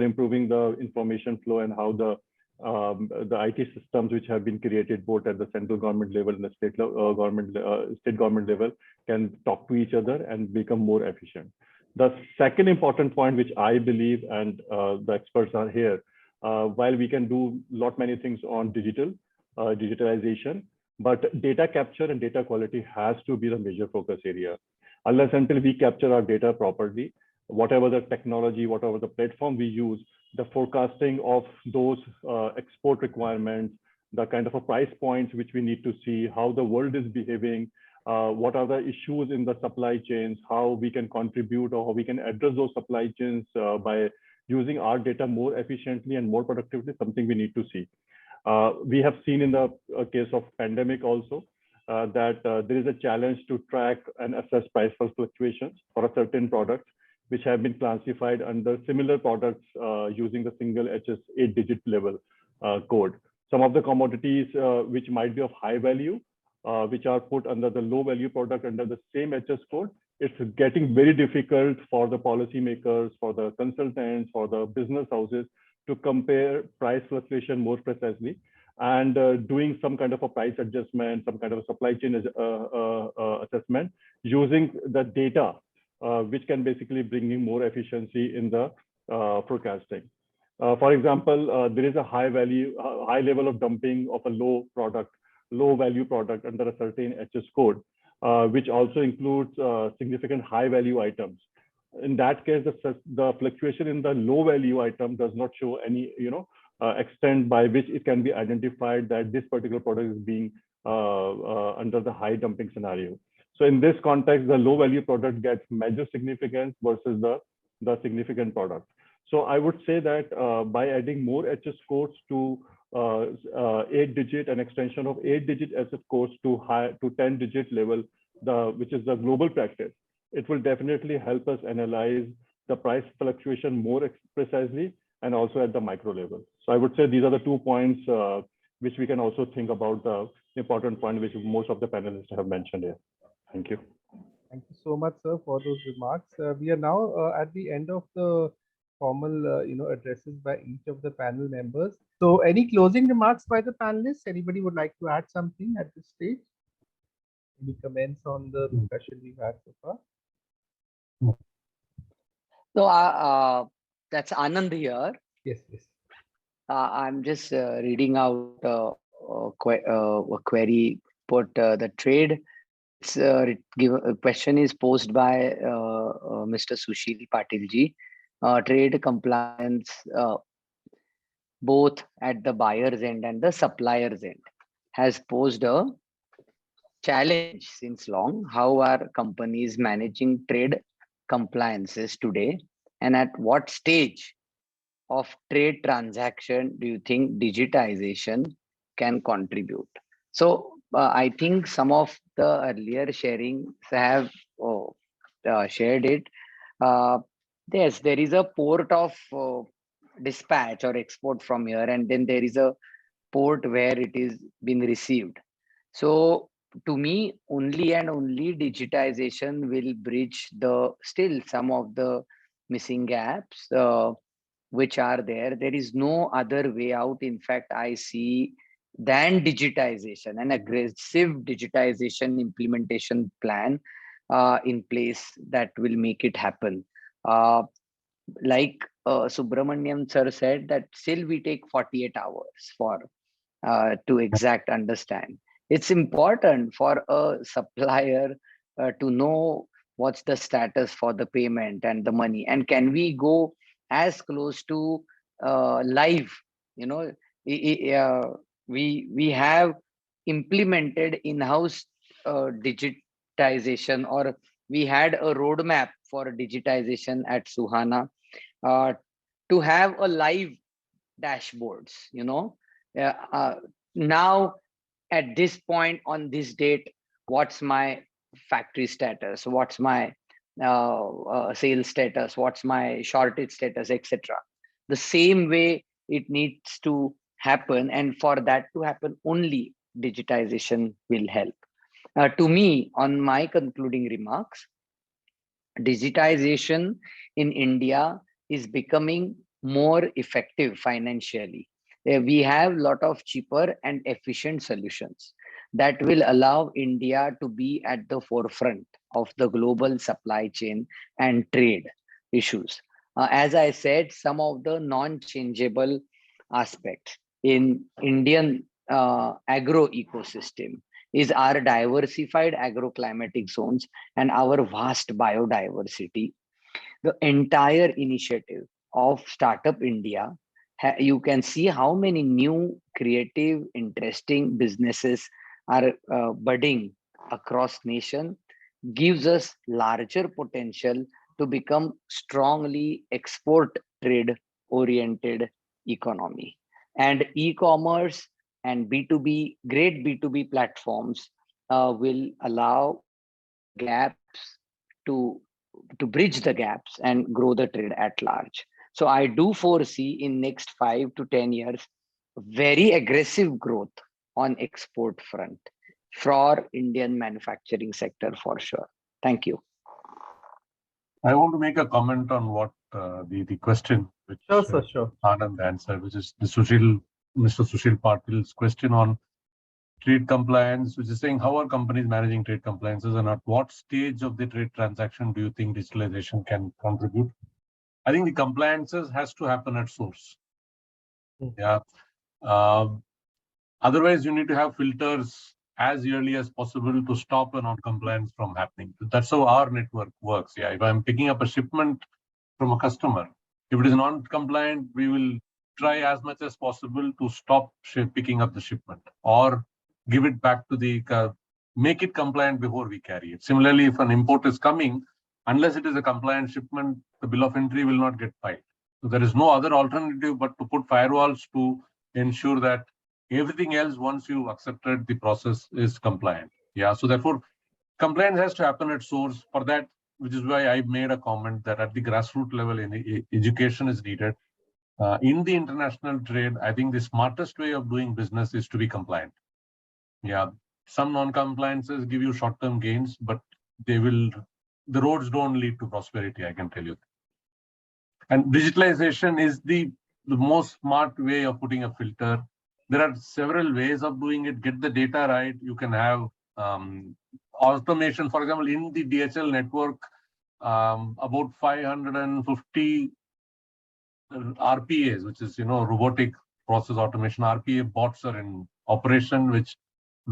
improving the information flow and how the the IT systems which have been created both at the central government level and the state government level can talk to each other and become more efficient. The second important point, which I believe, and the experts are here, while we can do many things on digitalization, but data capture and data quality has to be the major focus area. Unless until we capture our data properly, whatever the technology, whatever the platform we use, the forecasting of those export requirements, the kind of a price points which we need to see, how the world is behaving, what are the issues in the supply chains, how we can contribute or how we can address those supply chains by using our data more efficiently and more productively, something we need to see. We have seen in the case of pandemic also that there is a challenge to track and assess price fluctuations for a certain product, which have been classified under similar products using the single HS 8-digit level code. Some of the commodities which might be of high value, which are put under the low value product under the same HS code, it's getting very difficult for the policymakers, for the consultants, for the business houses to compare price fluctuation more precisely, and doing some kind of a price adjustment, some kind of a supply chain assessment using the data, which can basically bring in more efficiency in the forecasting. For example, there is a high level of dumping of a low value product under a certain HS code, which also includes significant high value items. In that case, the fluctuation in the low value item does not show any extent by which it can be identified that this particular product is being under the high dumping scenario. So in this context, the low value product gets major significance versus the significant product. So I would say that by adding more HS codes to 8-digit, an extension of 8-digit HS codes to 10-digit level, which is the global practice, it will definitely help us analyze the price fluctuation more precisely and also at the micro level. So I would say these are the 2 points which we can also think about, the important point which most of the panelists have mentioned here. Thank you. Thank you so much, sir, for those remarks. We are now at the end of the formal, addresses by each of the panel members. So, any closing remarks by the panelists? Anybody would like to add something at this stage? Any comments on the discussion we've had so far? So, that's Anand here. Yes, yes. I'm just reading out a query. Put the trade. A question is posed by Mr. Sushil Patilji. Trade compliance, both at the buyer's end and the supplier's end, has posed a challenge since long. How are companies managing trade compliances today, and at what stage of trade transaction do you think digitization can contribute? So I think some of the earlier sharings have shared it. Yes, there is a port of dispatch or export from here, and then there is a port where it is being received. So to me, only and only digitization will bridge still some of the missing gaps which are there. There is no other way out. In fact, I see than digitization, an aggressive digitization implementation plan in place that will make it happen. Like Subramaniam sir said, that still we take 48 hours for to exact understand. It's important for a supplier to know what's the status for the payment and the money, and can we go as close to live. We have implemented in-house digitization, or we had a roadmap for digitization at Suhana to have a live dashboards. Now at this point on this date, what's my factory status, what's my sales status, what's my shortage status, etc. The same way it needs to happen, and for that to happen, only digitization will help. To me, on my concluding remarks, digitization in India is becoming more effective financially, We have a lot of cheaper and efficient solutions that will allow India to be at the forefront of the global supply chain and trade issues. As I said, some of the non-changeable aspects in Indian agro ecosystem is our diversified agroclimatic zones and our vast biodiversity. The entire initiative of Startup India, you can see how many new, creative, interesting businesses are budding across nation, gives us larger potential to become strongly export trade oriented economy. And e-commerce and B2B, great B2B platforms will allow the gaps to bridge the gaps and grow the trade at large. So I do foresee in next 5 to 10 years, very aggressive growth on export front for Indian manufacturing sector for sure. Thank you. I want to make a comment on what the question which Sure. Anand answered, which is the Mr. Sushil Patil's question on trade compliance, which is saying how are companies managing trade compliances and at what stage of the trade transaction do you think digitalization can contribute? I think the compliances has to happen at source. Yeah. Otherwise, you need to have filters as early as possible to stop a non-compliance from happening. That's how our network works. Yeah. If I'm picking up a shipment from a customer, if it is non-compliant, we will try as much as possible to stop picking up the shipment or give it back to the, make it compliant before we carry it. Similarly, if an import is coming, unless it is a compliant shipment, the bill of entry will not get filed. So there is no other alternative but to put firewalls to ensure that everything else, once you've accepted the process, is compliant. Yeah. So therefore, compliance has to happen at source. For that, which is why I made a comment that at the grassroots level, education is needed. In the international trade, I think the smartest way of doing business is to be compliant. Yeah, some non-compliances give you short-term gains, but the roads don't lead to prosperity, I can tell you. And digitalization is the most smart way of putting a filter. There are several ways of doing it. Get the data right. You can have automation, for example, in the DHL network, about 550 RPAs, which is, robotic process automation, RPA bots are in operation, which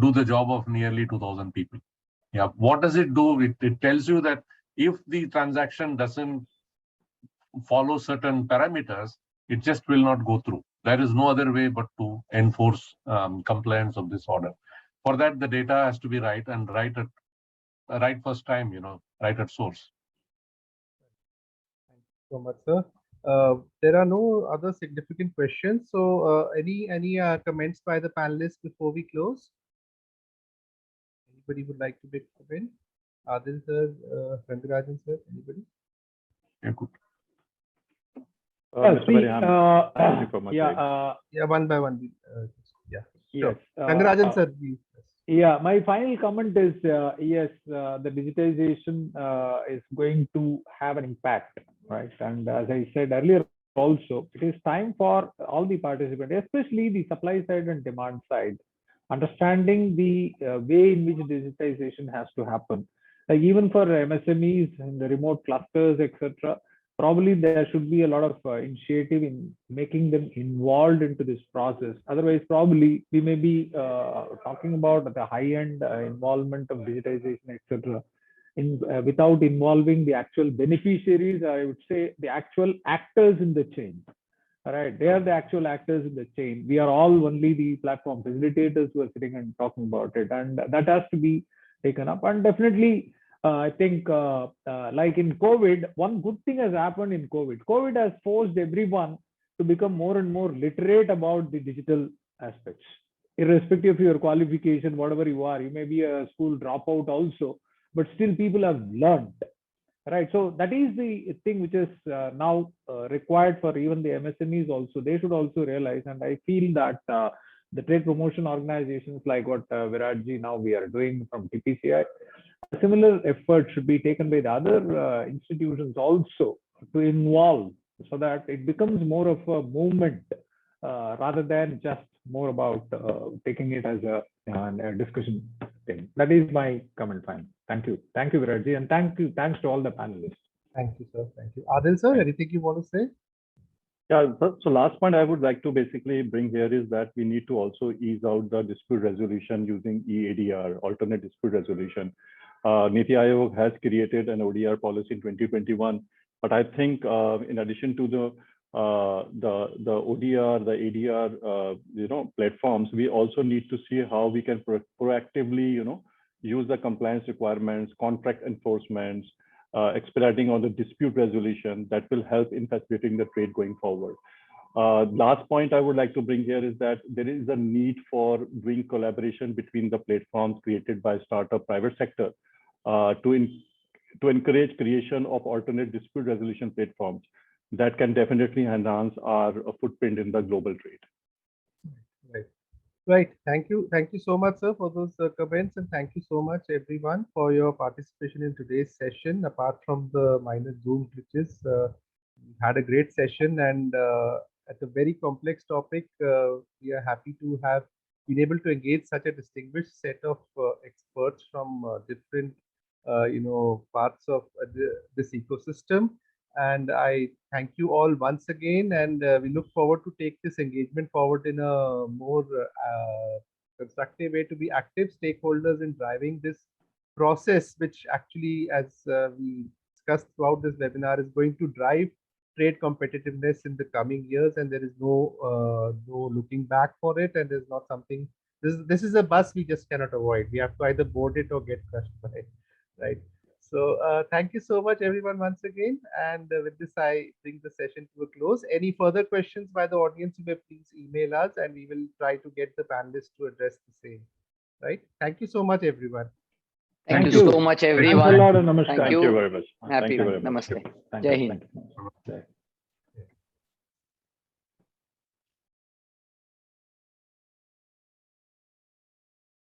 do the job of nearly 2,000 people. Yeah. What does it do? It tells you that if the transaction doesn't follow certain parameters, it just will not go through. There is no other way but to enforce compliance of this order. For that, the data has to be right and right first time, right at source. Thank you so much, sir. There are no other significant questions. So any comments by the panelists before we close? Anybody would like to make a comment? Adil sir, Rangarajan sir, anybody? Yeah, good. Mr. Variham, thank you for much. Yeah, one by one. Yeah. Yes. Rangarajan sir, please. Yeah, my final comment is yes, the digitization is going to have an impact, right? And as I said earlier, also, it is time for all the participants, especially the supply side and demand side, understanding the way in which digitization has to happen. Like even for MSMEs and the remote clusters, etc., probably there should be a lot of initiative in making them involved into this process. Otherwise, probably we may be talking about the high-end involvement of digitization, etc., without involving the actual beneficiaries, I would say the actual actors in the chain. All right, they are the actual actors in the chain. We are all only the platform facilitators who are sitting and talking about it, and that has to be taken up. And definitely, I think like in COVID, one good thing has happened in COVID. COVID has forced everyone to become more and more literate about the digital aspects, irrespective of your qualification, whatever you are. You may be a school dropout also, but still people have learned. Right. So that is the thing which is now required for even the MSMEs also. They should also realize, and I feel that the trade promotion organizations like what Viratji now we are doing from TPCI, a similar effort should be taken by the other institutions also to involve so that it becomes more of a movement rather than just more about taking it as a discussion thing. That is my comment. Fine. Thank you, Viratji, and thanks to all the panelists. Thank you, sir. Thank you. Adil, sir, anything you want to say? Yeah, so last point I would like to basically bring here is that we need to also ease out the dispute resolution using EADR, alternate dispute resolution. NITI Aayog has created an ODR policy in 2021, but I think in addition to the ODR, the ADR, platforms, we also need to see how we can proactively, use the compliance requirements, contract enforcements, expediting on the dispute resolution that will help in facilitating the trade going forward. Last point I would like to bring here is that there is a need for doing collaboration between the platforms created by startup private sector to encourage creation of alternate dispute resolution platforms that can definitely enhance our footprint in the global trade. Right. Thank you so much, sir, for those comments, and thank you so much, everyone, for your participation in today's session. Apart from the minor Zoom glitches, we had a great session, and at a very complex topic, we are happy to have been able to engage such a distinguished set of experts from different, parts of this ecosystem. And I thank you all once again, and we look forward to take this engagement forward in a more constructive way, to be active stakeholders in driving this process, which actually, as we discussed throughout this webinar, is going to drive trade competitiveness in the coming years, and there is no looking back for it, and there's not something. This is a bus we just cannot avoid. We have to either board it or get crushed by it, right? So thank you so much, everyone, once again. And with this, I bring the session to a close. Any further questions by the audience, you may please email us, and we will try to get the panelists to address the same. Right? Thank you so much, everyone. Thank you so much, everyone. Thank you very much. Happy. Thank you very much. Namaste. Thank Jai you. Hind. Thank you.